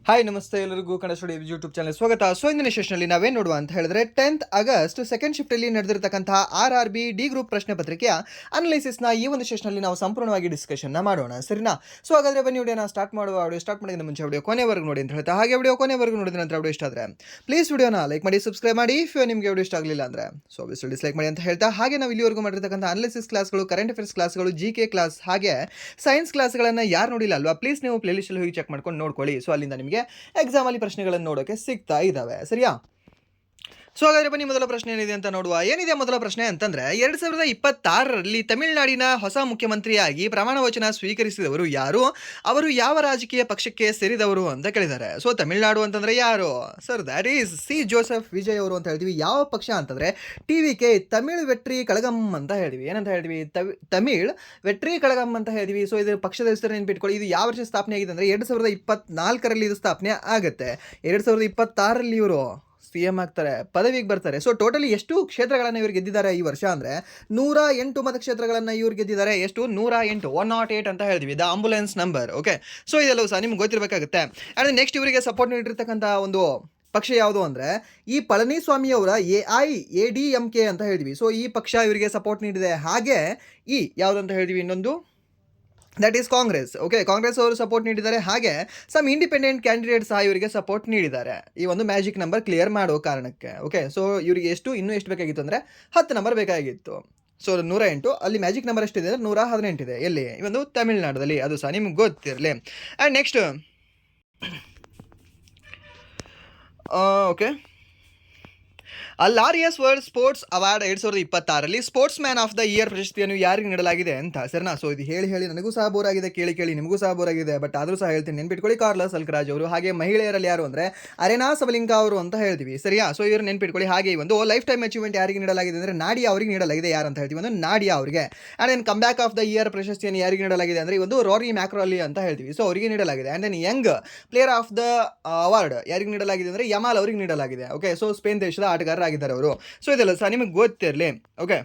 Hi ನಮಸ್ತೆ ಎಲ್ಲರಿಗೂ Kannada studio YouTube channel ಸ್ವಾಗತ. ಸೊ ಇಂದಿನ ಸೆಷನಲ್ಲಿ ನಾವೇನು ನೋಡುವ ಅಂತ ಹೇಳಿದ್ರೆ 10th ಆಗಸ್ಟ್ ಸೆಕೆಂಡ್ ಶಿಫ್ಟಲ್ಲಿ ನಡೆದಿರತಕ್ಕಂತಹ RRB ಡಿ ಗ್ರೂಪ್ ಪ್ರಶ್ನೆ ಪತ್ರಿಕೆಯ ಅನಲೈಸಿಸ್ನ ಈ ಒಂದು ಸೆಷನಲ್ಲಿ ನಾವು ಸಂಪೂರ್ಣವಾಗಿ ಡಿಸ್ಕಷನ್ನ ಮಾಡೋಣ, ಸರಿನಾ? ಸೊ ಹಾಗಾದರೆ ಬನ್ನಿ ವಿಡಿಯೋನ ಸ್ಟಾರ್ಟ್ ಮಾಡುವ. ವಿಡಿಯೋ ಸ್ಟಾರ್ಟ್ ಮಾಡಿದ ಮುಂಚೆ ವಿಡಿಯೋ ಕೊನೆವರೆಗೂ ನೋಡಿ ಅಂತ ಹೇಳ್ತಾ, ಹಾಗೆ ವಿಡಿಯೋ ಕೊನೆವರೆಗೂ ನೋಡಿದ ನಂತರ ವಿಡಿಯೋ ಇಷ್ಟ ಆದರೆ ಪ್ಲೀಸ್ ವಿಡಿಯೋನ ಲೈಕ್ ಮಾಡಿ, ಸಬ್ಸ್ಕ್ರೈಬ್ ಮಾಡಿ. ಇಫ್ ನಿಮಗೆ ವಿಡಿಯೋ ಇಷ್ಟ ಆಗಲಿಲ್ಲ ಅಂದರೆ ಸೊ ಆಬ್ವಿಯಸ್ಲಿ ಡಿಸ್ಲೈಕ್ ಮಾಡಿ ಅಂತ ಹೇಳ್ತಾ, ಹಾಗೆ ನಾವು ಇಲ್ಲಿವರೆಗೂ ಮಾಡಿರ್ತಕ್ಕಂಥ ಅನಲೈಸಿಸ್ ಕ್ಲಾಸ್ಗಳು, ಕರೆಂಟ್ ಅಫೇರ್ಸ್ ಕ್ಲಾಸ್ಗಳು, GK ಕ್ಲಾಸ್ ಹಾಗೆ ಸೈನ್ಸ್ ಕ್ಲಾಸ್ಗಳನ್ನು ಯಾರು ನೋಡಿಲ್ಲ ಅಲ್ವಾ, ಪ್ಲೀಸ್ ನೀವು ಪ್ಲೇಲಿಸ್ಟಲ್ಲಿ ಹೋಗಿ ಚೆಕ್ ಮಾಡ್ಕೊಂಡು ನೋಡ್ಕೊಳ್ಳಿ. ಸೊ ಅಲ್ಲಿಂದ ನಿಮಗೆ ಎಕ್ಸಾಮಲ್ಲಿ ಪ್ರಶ್ನೆಗಳನ್ನು ನೋಡೋಕೆ ಸಿಗ್ತಾ ಇದ್ದಾವೆ, ಸರಿಯಾ? ಸೊ ಹಾಗಾದ್ರೆ ಬನ್ನಿ ಮೊದಲ ಪ್ರಶ್ನೆ ಏನಿದೆ ಅಂತ ನೋಡುವ. ಏನಿದೆ ಮೊದಲ ಪ್ರಶ್ನೆ ಅಂತಂದ್ರೆ, 2026ರಲ್ಲಿ ತಮಿಳುನಾಡಿನ ಹೊಸ ಮುಖ್ಯಮಂತ್ರಿಯಾಗಿ ಪ್ರಮಾಣ ವಚನ ಸ್ವೀಕರಿಸಿದವರು ಯಾರು? ಅವರು ಯಾವ ರಾಜಕೀಯ ಪಕ್ಷಕ್ಕೆ ಸೇರಿದವರು ಅಂತ ಕೇಳಿದ್ದಾರೆ. ಸೊ ತಮಿಳುನಾಡು ಅಂತಂದ್ರೆ ಯಾರು sir? That is C Joseph Vijay ಅವರು ಅಂತ ಹೇಳ್ತೀವಿ. ಯಾವ ಪಕ್ಷ ಅಂತಂದ್ರೆ TVK, ತಮಿಳ್ ವೆಟ್ರಿ ಕಳಗಂ ಅಂತ ಹೇಳ್ತೀವಿ. ಏನಂತ ಹೇಳ್ತೀವಿ? ತಮಿಳ್ ವೆಟ್ರಿ ಕಳಗಂ ಅಂತ ಹೇಳ್ತೀವಿ. ಸೊ ಇದು ಪಕ್ಷದ ಹೆಸರು ನೆನ್ಪಿಟ್ಕೊಳ್ಳಿ. ಇದು ಯಾವ ವರ್ಷ ಸ್ಥಾಪನೆ ಆಗಿದೆ ಅಂದ್ರೆ 2024ರಲ್ಲಿ ಇದು ಸ್ಥಾಪನೆ ಆಗುತ್ತೆ. 2026ರಲ್ಲಿ ಇವರು CM ಆಗ್ತಾರೆ, ಪದವಿಗೆ ಬರ್ತಾರೆ. ಸೊ ಟೋಟಲಿ ಎಷ್ಟು ಕ್ಷೇತ್ರಗಳನ್ನು ಇವ್ರು ಗೆದ್ದಿದ್ದಾರೆ ಈ ವರ್ಷ ಅಂದರೆ 108 ಮತಕ್ಷೇತ್ರಗಳನ್ನು ಇವ್ರು ಗೆದ್ದಿದ್ದಾರೆ. ಎಷ್ಟು? 108, 108 ಅಂತ ಹೇಳ್ತೀವಿ, the ambulance number. Okay, so ಇದೆಲ್ಲವೂ ಸಹ ನಿಮ್ಗೆ ಗೊತ್ತಿರಬೇಕಾಗುತ್ತೆ. ಆ್ಯಂಡ್ ನೆಕ್ಸ್ಟ್ ಇವರಿಗೆ ಸಪೋರ್ಟ್ ನೀಡಿರ್ತಕ್ಕಂಥ ಒಂದು ಪಕ್ಷ ಯಾವುದು ಅಂದರೆ ಈ ಪಳನಿಸ್ವಾಮಿ ಅವರ AIADMK ಅಂತ ಹೇಳ್ತೀವಿ. ಸೊ ಈ ಪಕ್ಷ ಇವರಿಗೆ ಸಪೋರ್ಟ್ ನೀಡಿದೆ. ಹಾಗೆ ಯಾವುದಂತ ಹೇಳ್ತೀವಿ ಇನ್ನೊಂದು, that is Congress. Okay, Congress ಅವರು ಸಪೋರ್ಟ್ ನೀಡಿದ್ದಾರೆ. ಹಾಗೆ ಸಮ್ ಇಂಡಿಪೆಂಡೆಂಟ್ ಕ್ಯಾಂಡಿಡೇಟ್ ಸಹ ಇವರಿಗೆ ಸಪೋರ್ಟ್ ನೀಡಿದ್ದಾರೆ ಈ ಒಂದು ಮ್ಯಾಜಿಕ್ ನಂಬರ್ ಕ್ಲಿಯರ್ ಮಾಡೋ ಕಾರಣಕ್ಕೆ. ಓಕೆ, ಸೊ ಇವರಿಗೆ ಇನ್ನೂ ಎಷ್ಟು ಬೇಕಾಗಿತ್ತು ಅಂದರೆ 10 ನಂಬರ್ ಬೇಕಾಗಿತ್ತು. ಸೊ 108, ಅಲ್ಲಿ ಮ್ಯಾಜಿಕ್ ನಂಬರ್ ಎಷ್ಟಿದೆ ಅಂದರೆ 118 ಇದೆ. ಎಲ್ಲಿ? ಈ ಒಂದು ತಮಿಳುನಾಡಲ್ಲಿ. ಅದು ಸಹ ನಿಮ್ಗೆ ಗೊತ್ತಿರಲಿ. And next okay, Laureus world sports award 2026ರಲ್ಲಿ sportsman of the year ಪ್ರಶಸ್ತಿಯನ್ನು ಯಾರಿಗೆ ನೀಡಲಾಗಿದೆ ಅಂತ, ಸರಿನಾ? ಸೊ ಇದು ಹೇಳಿ ನನಗೂ ಸಹ ಬೋರ್ ಆಗಿದೆ, ಕೇಳಿ ನಿಮಗೂ ಸಹ ಬೋರ್ ಆಗಿದೆ, ಬಟ್ ಆದರೂ ಸಹ ಹೇಳ್ತೀನಿ, ನೆನ್ಪಿಟ್ಕೊಳ್ಳಿ. ಕಾರ್ಲಸ್ ಅಲ್ಕರಾಜ್ ಅವರು. ಹಾಗೆ ಮಹಿಳೆಯರಲ್ಲಿ ಯಾರು ಅಂದರೆ ಅರೆನಾ ಸಬಲಿಂಕಾ ಅವರು ಅಂತ ಹೇಳ್ತೀವಿ, ಸರಿಯಾ? ಸೊ ಇವರು ನೆನ್ಪಿಟ್ಕೊಳ್ಳಿ. ಹಾಗೆ ಈ ಒಂದು ಲೈಫ್ ಟೈಮ್ ಅಚೀವ್ಮೆಂಟ್ ಯಾರಿಗೆ ನೀಡಲಾಗಿದೆ ಅಂದರೆ ನಾಡಿಯಾ ಅವರಿಗೆ ನೀಡಲಾಗಿದೆ. ಯಾರು ಅಂತ ಹೇಳ್ತೀವಿ? ಒಂದು ನಾಡಿಯಾ ಅವರಿಗೆ. And then come back of the year ಪ್ರಶಸ್ತಿಯನ್ನು ಯಾರಿಗೆ ನೀಡಲಾಗಿದೆ ಅಂದರೆ ಒಂದು ರೋರಿ ಮ್ಯಾಕ್ರಾಲಿ ಅಂತ ಹೇಳ್ತೀವಿ. ಸೊ ಅವರಿಗೆ ನೀಡಲಾಗಿದೆ. And then young player of the award ಯಾರಿಗೆ ನೀಡಲಾಗಿದೆ ಅಂದರೆ ಯಮಾಲ್ ಅವರಿಗೆ ನೀಡಲಾಗಿದೆ. ಓಕೆ, ಸೊ ಸ್ಪೇನ್ ದೇಶದ ಆಟಗಾರರಾಗಿದ್ದಾರೆ ಅವರು. ಸೊ ಇದೆಲ್ಲ ಸಹ ನಿಮಗೆ ಗೊತ್ತಿರಲಿ. ಓಕೆ,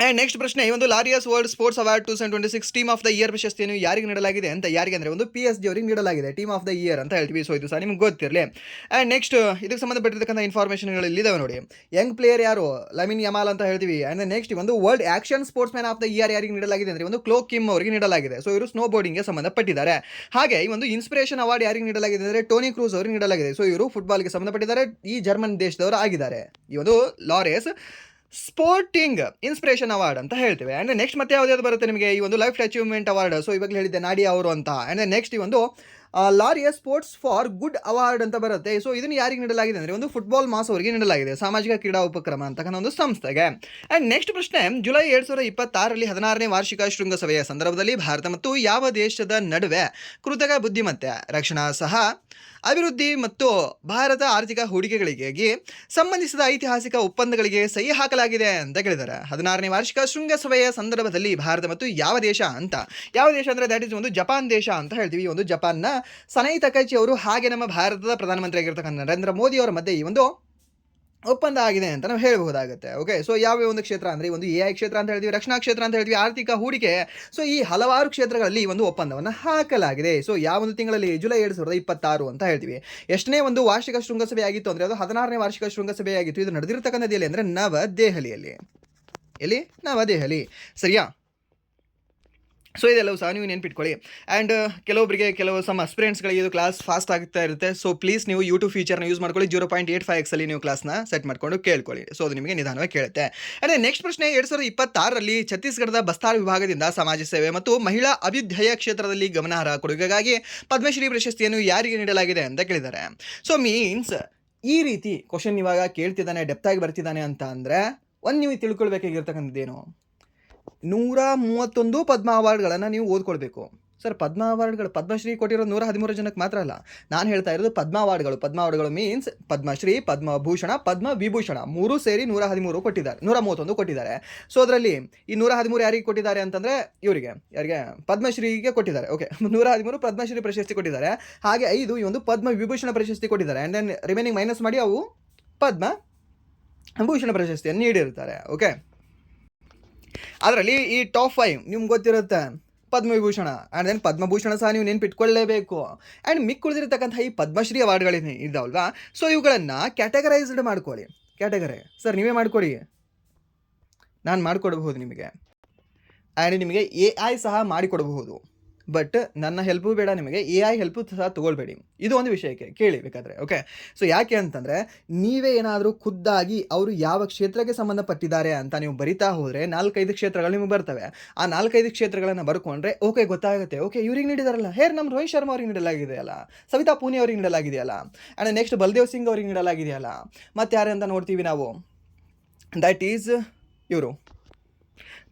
ಆ್ಯಂಡ್ ನೆಕ್ಸ್ಟ್ ಪ್ರಶ್ನೆ, ಈ ಒಂದು Laureus world sports award 2026 team of the year ಪ್ರಶಸ್ತಿಯನ್ನು ಯಾರಿಗೆ ನೀಡಲಾಗಿದೆ ಅಂತ, ಯಾರಿಗೆ ಅಂದರೆ ಒಂದು PSG ಅವರಿಗೆ ನೀಡಲಾಗಿದೆ, ಟೀಮ್ ಆಫ್ ದ ಇಯರ್ ಅಂತ ಹೇಳ್ತೀವಿ. ಸೊ ಇದು ಸಹ ನಿಮ್ಗೆ ಗೊತ್ತಿರಲಿ. ಆ್ಯಂಡ್ ನೆಕ್ಸ್ಟ್ ಇದಕ್ಕೆ ಸಂಬಂಧಪಟ್ಟಿರ್ತಕ್ಕಂಥ ಇನ್ಫಾರ್ಮೇಷನ್ಗಳು ಇಲ್ಲಿದ್ದಾವೆ ನೋಡಿ. ಯಂಗ್ ಪ್ಲೇಯರ್ ಯಾರು? ಲಮಿನ್ ಯಮಾಲ್ ಅಂತ ಹೇಳ್ತೀವಿ. ಆ್ಯಂಡ್ ನೆಕ್ಸ್ಟ್ ಒಂದು world action sports man of the year ಯಾರಿಗೆ ನೀಡಲಾಗಿದೆ ಅಂದರೆ ಒಂದು ಕ್ಲೋ ಕಿಮ್ ಅವರಿಗೆ ನೀಡಲಾಗಿದೆ. ಸೊ ಇವರು ಸ್ನೋ ಬೋರ್ಡಿಂಗ್ಗೆ ಸಂಬಂಧಪಟ್ಟಿದ್ದಾರೆ. ಹಾಗೆ ಈ ಒಂದು ಇನ್ಸ್ಪಿರೇಷನ್ ಅವಾರ್ಡ್ ಯಾರಿಗೆ ನೀಡಲಾಗಿದೆ ಅಂದರೆ ಟೋನಿ ಕ್ರೂಸ್ ಅವರಿಗೆ ನೀಡಲಾಗಿದೆ. ಸೊ ಇವರು ಫುಟ್ಬಾಲ್ಗೆ ಸಂಬಂಧಪಟ್ಟಿದ್ದಾರೆ, ಈ ಜರ್ಮನ್ ದೇಶದವರು ಆಗಿದ್ದಾರೆ. ಈ ಒಂದು ಲಾರೆಸ್ ಸ್ಪೋರ್ಟಿಂಗ್ ಇನ್ಸ್ಪಿರೇಷನ್ ಅವಾರ್ಡ್ ಅಂತ ಹೇಳ್ತೇವೆ. ಆ್ಯಂಡ್ ನೆಕ್ಸ್ಟ್ ಮತ್ತೆ ಯಾವ್ದು ಬರುತ್ತೆ ನಿಮಗೆ? ಈ ಒಂದು ಲೈಫ್ ಅಚೀವ್ಮೆಂಟ್ ಅವಾರ್ಡ್. ಸೊ ಇವಾಗಲೇ ಹೇಳಿದ್ದೆ ನಾಡಿಯಾ ಅವರು ಅಂತ. ಆ್ಯಂಡ್ ನೆಕ್ಸ್ಟ್ ಈ ಒಂದು ಲಾರಿಯಸ್ ಸ್ಪೋರ್ಟ್ಸ್ ಫಾರ್ ಗುಡ್ ಅವಾರ್ಡ್ ಅಂತ ಬರುತ್ತೆ. ಸೊ ಇದನ್ನು ಯಾರಿಗೆ ನೀಡಲಾಗಿದೆ ಅಂದರೆ ಒಂದು ಫುಟ್ಬಾಲ್ ಮಾಸ್ ಅವರಿಗೆ ನೀಡಲಾಗಿದೆ, ಸಾಮಾಜಿಕ ಕ್ರೀಡಾ ಉಪಕ್ರಮ ಅಂತಕ್ಕಂಥ ಒಂದು ಸಂಸ್ಥೆಗೆ. ಆ್ಯಂಡ್ ನೆಕ್ಸ್ಟ್ ಪ್ರಶ್ನೆ, ಜುಲೈ 2026ರಲ್ಲಿ 16ನೇ ವಾರ್ಷಿಕ ಶೃಂಗಸಭೆಯ ಸಂದರ್ಭದಲ್ಲಿ ಭಾರತ ಮತ್ತು ಯಾವ ದೇಶದ ನಡುವೆ ಕೃತಕ ಬುದ್ಧಿಮತ್ತೆ ರಕ್ಷಣಾ ಸಹ ಅಭಿವೃದ್ಧಿ ಮತ್ತು ಭಾರತ ಆರ್ಥಿಕ ಹೂಡಿಕೆಗಳಿಗಾಗಿ ಸಂಬಂಧಿಸಿದ ಐತಿಹಾಸಿಕ ಒಪ್ಪಂದಗಳಿಗೆ ಸಹಿ ಹಾಕಲಾಗಿದೆ ಅಂತ ಕೇಳಿದ್ದಾರೆ. 16ನೇ ವಾರ್ಷಿಕ ಶೃಂಗಸಭೆಯ ಸಂದರ್ಭದಲ್ಲಿ ಭಾರತ ಮತ್ತು ಯಾವ ದೇಶ ಅಂತ, ಯಾವ ದೇಶ ಅಂದರೆ ದ್ಯಾಟ್ ಇಸ್ ಒಂದು ಜಪಾನ್ ದೇಶ ಅಂತ ಹೇಳ್ತೀವಿ. ಒಂದು ಜಪಾನ್ನ ಸನೈ ತಕೈಚಿ ಅವರು ಹಾಗೆ ನಮ್ಮ ಭಾರತದ ಪ್ರಧಾನಮಂತ್ರಿ ಆಗಿರ್ತಕ್ಕಂಥ ನರೇಂದ್ರ ಮೋದಿ ಅವರ ಮಧ್ಯೆ ಈ ಒಂದು ಒಪ್ಪಂದ ಆಗಿದೆ ಅಂತ ನಾವು ಹೇಳಬಹುದಾಗುತ್ತೆ. ಓಕೆ, ಸೊ ಯಾವ ಒಂದು ಕ್ಷೇತ್ರ ಅಂದರೆ ಒಂದು AI ಕ್ಷೇತ್ರ ಅಂತ ಹೇಳ್ತೀವಿ, ರಕ್ಷಣಾ ಕ್ಷೇತ್ರ ಅಂತ ಹೇಳ್ತೀವಿ, ಆರ್ಥಿಕ ಹೂಡಿಕೆ. ಸೊ ಈ ಹಲವಾರು ಕ್ಷೇತ್ರಗಳಲ್ಲಿ ಈ ಒಂದು ಒಪ್ಪಂದವನ್ನು ಹಾಕಲಾಗಿದೆ. ಸೊ ಯಾವ ಒಂದು ತಿಂಗಳಲ್ಲಿ? ಜುಲೈ 2026 ಅಂತ ಹೇಳ್ತೀವಿ. ಎಷ್ಟನೇ ಒಂದು ವಾರ್ಷಿಕ ಶೃಂಗಸಭೆ ಆಗಿತ್ತು ಅಂದರೆ ಅದು 16ನೇ ವಾರ್ಷಿಕ ಶೃಂಗಸಭೆ ಆಗಿತ್ತು. ಇದು ನಡೆದಿರ್ತಕ್ಕಂಥದ್ದು ಎಲ್ಲಿ ಅಂದರೆ ನವದೆಹಲಿಯಲ್ಲಿ. ಎಲ್ಲಿ? ನವದೆಹಲಿ, ಸರಿಯಾ? ಸೊ ಇದೆಲ್ಲವೂ ಸಹ ನೀವು ನೆನ್ಪಿಟ್ಕೊಳ್ಳಿ. ಆ್ಯಂಡ್ ಕೆಲವು ಸಮ್ ಅಸ್ಪಿರೆಂಟ್ಸ್ಗಳಿಗೆ ಇದು ಕ್ಲಾಸ್ ಫಾಸ್ಟ್ ಆಗ್ತಾ ಇರುತ್ತೆ. ಸೊ ಪ್ಲೀಸ್ ನೀವು ಯೂಟ್ಯೂಬ್ ಫೀಚರ್ನ ಯೂಸ್ ಮಾಡ್ಕೊಳ್ಳಿ. 0.85x ಅಲ್ಲಿ ನೀವು ಕ್ಲಾಸ್ನ ಸೆಟ್ ಮಾಡ್ಕೊಂಡು ಕೇಳ್ಕೊಳ್ಳಿ. ಸೊ ಅದು ನಿಮಗೆ ನಿಧಾನವಾಗಿ ಕೇಳುತ್ತೆ. ಅದೇ ನೆಕ್ಸ್ಟ್ ಪ್ರಶ್ನೆ, 2026ರಲ್ಲಿ ಛತ್ತೀಸ್ಗಢದ ಬಸ್ತಾರ್ ವಿಭಾಗದಿಂದ ಸಮಾಜ ಸೇವೆ ಮತ್ತು ಮಹಿಳಾ ಅಭ್ಯುದಯ ಕ್ಷೇತ್ರದಲ್ಲಿ ಗಮನಾರ್ಹ ಕೊಡುಗೆಗಾಗಿ ಪದ್ಮಶ್ರೀ ಪ್ರಶಸ್ತಿಯನ್ನು ಯಾರಿಗೆ ನೀಡಲಾಗಿದೆ ಅಂತ ಕೇಳಿದ್ದಾರೆ. ಸೊ ಮೀನ್ಸ್ ಈ ರೀತಿ ಕ್ವಶನ್ ಇವಾಗ ಕೇಳ್ತಿದ್ದಾನೆ, ಡೆಪ್ತಾಗಿ ಬರ್ತಿದ್ದಾನೆ ಅಂತ ಅಂದರೆ ನೀವು ತಿಳ್ಕೊಳ್ಬೇಕಾಗಿರ್ತಕ್ಕಂಥದ್ದೇನು, 131 ಪದ್ಮ ಅವಾರ್ಡ್ಗಳನ್ನು ನೀವು ಓದ್ಕೊಳ್ಬೇಕು. ಸರ್ ಪದ್ಮ ಅವಾರ್ಡ್ಗಳು, ಪದ್ಮಶ್ರೀ ಕೊಟ್ಟಿರೋದು 113 ಜನಕ್ಕೆ ಮಾತ್ರ ಅಲ್ಲ, ನಾನು ಹೇಳ್ತಾ ಇರೋದು ಪದ್ಮ ಅವಾರ್ಡ್ಗಳು ಮೀನ್ಸ್ ಪದ್ಮಶ್ರೀ, ಪದ್ಮಭೂಷಣ, ಪದ್ಮವಿಭೂಷಣ 3 ಸೇರಿ 113 ಕೊಟ್ಟಿದ್ದಾರೆ, 131 ಕೊಟ್ಟಿದ್ದಾರೆ. ಸೊ ಅದರಲ್ಲಿ ಈ 113 ಯಾರಿಗೆ ಕೊಟ್ಟಿದ್ದಾರೆ ಅಂತಂದರೆ ಯಾರಿಗೆ ಪದ್ಮಶ್ರೀಗೆ ಕೊಟ್ಟಿದ್ದಾರೆ. ಓಕೆ, 113 ಪದ್ಮಶ್ರೀ ಪ್ರಶಸ್ತಿ ಕೊಟ್ಟಿದ್ದಾರೆ. ಹಾಗೆ 5 ಈ ಒಂದು ಪದ್ಮವಿಭೂಷಣ ಪ್ರಶಸ್ತಿ ಕೊಟ್ಟಿದ್ದಾರೆ. ಆ್ಯಂಡ್ ದೆನ್ ರಿಮೈನಿಂಗ್ ಮೈನಸ್ ಮಾಡಿ ಅವು ಪದ್ಮಭೂಷಣ ಪ್ರಶಸ್ತಿಯನ್ನು ನೀಡಿರ್ತಾರೆ. ಓಕೆ, ಅದರಲ್ಲಿ ಈ ಟಾಪ್ 5 ನಿಮ್ಗೆ ಗೊತ್ತಿರುತ್ತೆ. ಪದ್ಮವಿಭೂಷಣ ಆ್ಯಂಡ್ ದೆನ್ ಪದ್ಮಭೂಷಣ ಸಹ ನೀವು ನೆನ್ಪಿಟ್ಕೊಳ್ಳೇಬೇಕು. ಆ್ಯಂಡ್ ಮಿಕ್ಕುಳಿದಿರ್ತಕ್ಕಂಥ ಈ ಪದ್ಮಶ್ರೀ ಅವಾರ್ಡ್ಗಳೇನು ಇದಾವಲ್ವಾ, ಸೊ ಇವುಗಳನ್ನು ಕ್ಯಾಟಗರೈಸ್ಡ್ ಮಾಡ್ಕೊಳ್ಳಿ. ಕ್ಯಾಟಗರಿ ಸರ್ ನೀವೇ ಮಾಡ್ಕೊಡಿ, ನಾನು ಮಾಡಿಕೊಡಬಹುದು ನಿಮಗೆ. ಆ್ಯಂಡ್ ನಿಮಗೆ AI ಸಹ ಮಾಡಿಕೊಡಬಹುದು. ಬಟ್ ನನ್ನ ಹೆಲ್ಪು ಬೇಡ ನಿಮಗೆ, AI ಹೆಲ್ಪು ಸಹ ತೊಗೊಳ್ಬೇಡಿ. ಇದು ಒಂದು ವಿಷಯಕ್ಕೆ ಕೇಳಿ ಬೇಕಾದರೆ. ಓಕೆ, ಸೊ ಯಾಕೆ ಅಂತಂದರೆ ನೀವೇ ಏನಾದರೂ ಖುದ್ದಾಗಿ ಅವರು ಯಾವ ಕ್ಷೇತ್ರಕ್ಕೆ ಸಂಬಂಧಪಟ್ಟಿದ್ದಾರೆ ಅಂತ ನೀವು ಬರಿತಾ ಹೋದರೆ 4-5 ಕ್ಷೇತ್ರಗಳು ನಿಮಗೆ ಬರ್ತವೆ. ಆ 4-5 ಕ್ಷೇತ್ರಗಳನ್ನು ಬರ್ಕೊಂಡ್ರೆ ಓಕೆ ಗೊತ್ತಾಗುತ್ತೆ. ಓಕೆ ಇವ್ರಿಗೆ ನೀಡಿದಾರಲ್ಲ, ನಮ್ಮ ರೋಹಿತ್ ಶರ್ಮಾ ಅವ್ರಿಗೆ ನೀಡಲಾಗಿದೆಯಲ್ಲ, ಸವಿತಾ ಪೂನಿ ಅವ್ರಿಗೆ ನೀಡಲಾಗಿದೆಯಲ್ಲ, ಆ್ಯಂಡ್ ನೆಕ್ಸ್ಟ್ ಬಲ್ದೇವ್ ಸಿಂಗ್ ಅವ್ರಿಗೆ ನೀಡಲಾಗಿದೆಯಲ್ಲ, ಮತ್ತು ಯಾರು ಅಂತ ನೋಡ್ತೀವಿ ನಾವು, ದ್ಯಾಟ್ ಈಸ್ ಇವರು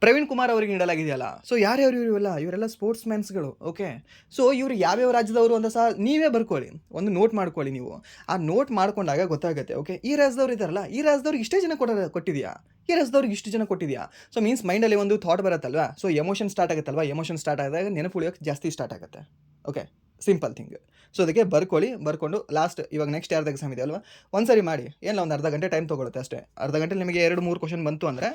ಪ್ರವೀಣ್ ಕುಮಾರ್ ಅವರಿಗೆ ನೀಡಲಾಗಿದೆಯಲ್ಲ. ಸೊ ಯಾರ್ಯಾರು ಇವರೆಲ್ಲ ಸ್ಪೋರ್ಟ್ಸ್ ಮ್ಯಾನ್ಸ್ಗಳು. ಓಕೆ, ಸೊ ಇವರು ಯಾವ್ಯಾವ ರಾಜ್ಯದವರು ಅಂತ ಸಹ ನೀವೇ ಬರ್ಕೊಳ್ಳಿ, ಒಂದು ನೋಟ್ ಮಾಡ್ಕೊಳ್ಳಿ ನೀವು. ಆ ನೋಟ್ ಮಾಡ್ಕೊಂಡಾಗ ಗೊತ್ತಾಗುತ್ತೆ. ಓಕೆ ಈ ರಾಜ್ಯದವ್ರು ಇದ್ದಾರಲ್ಲ, ಈ ರಾಜ್ಯದವ್ರಿಗೆ ಇಷ್ಟೇ ಜನ ಕೊಟ್ಟಿದೆಯಾ, ಈ ರಾಜ್ಯದವ್ರಿಗೆ ಇಷ್ಟು ಜನ ಕೊಟ್ಟಿದೆಯಾ. ಸೊ ಮೀನ್ಸ್ ಮೈಂಡಲ್ಲಿ ಒಂದು ಥಾಟ್ ಬರುತ್ತಲ್ವಾ, ಸೊ ಎಮೋಷನ್ ಸ್ಟಾರ್ಟ್ ಆಗುತ್ತಲ್ವಾ, ಎಮೋಷನ್ ಸ್ಟಾರ್ಟ್ ಆದಾಗ ನೆನಪು ಉಳಿಯೋಕ್ಕೆ ಜಾಸ್ತಿ ಸ್ಟಾರ್ಟ್ ಆಗುತ್ತೆ. Okay simple thing. ಸೊ ಅದಕ್ಕೆ ಬರ್ಕೊಂಡು ಲಾಸ್ಟ್ ಇವಾಗ ನೆಕ್ಸ್ಟ್ ಯಾರ್ದು ಎಕ್ಸಾಮ್ ಇದೆ ಅಲ್ವಾ, ಒಂದ್ಸರಿ ಮಾಡಿ, ಏನಿಲ್ಲ ಒಂದು ಅರ್ಧ ಗಂಟೆ ಟೈಮ್ ತೊಗೊಳುತ್ತೆ ಅಷ್ಟೇ. ಅರ್ಧ ಗಂಟೆಲಿ ನಿಮಗೆ 2-3 ಕ್ವಶನ್ ಬಂತು ಅಂದರೆ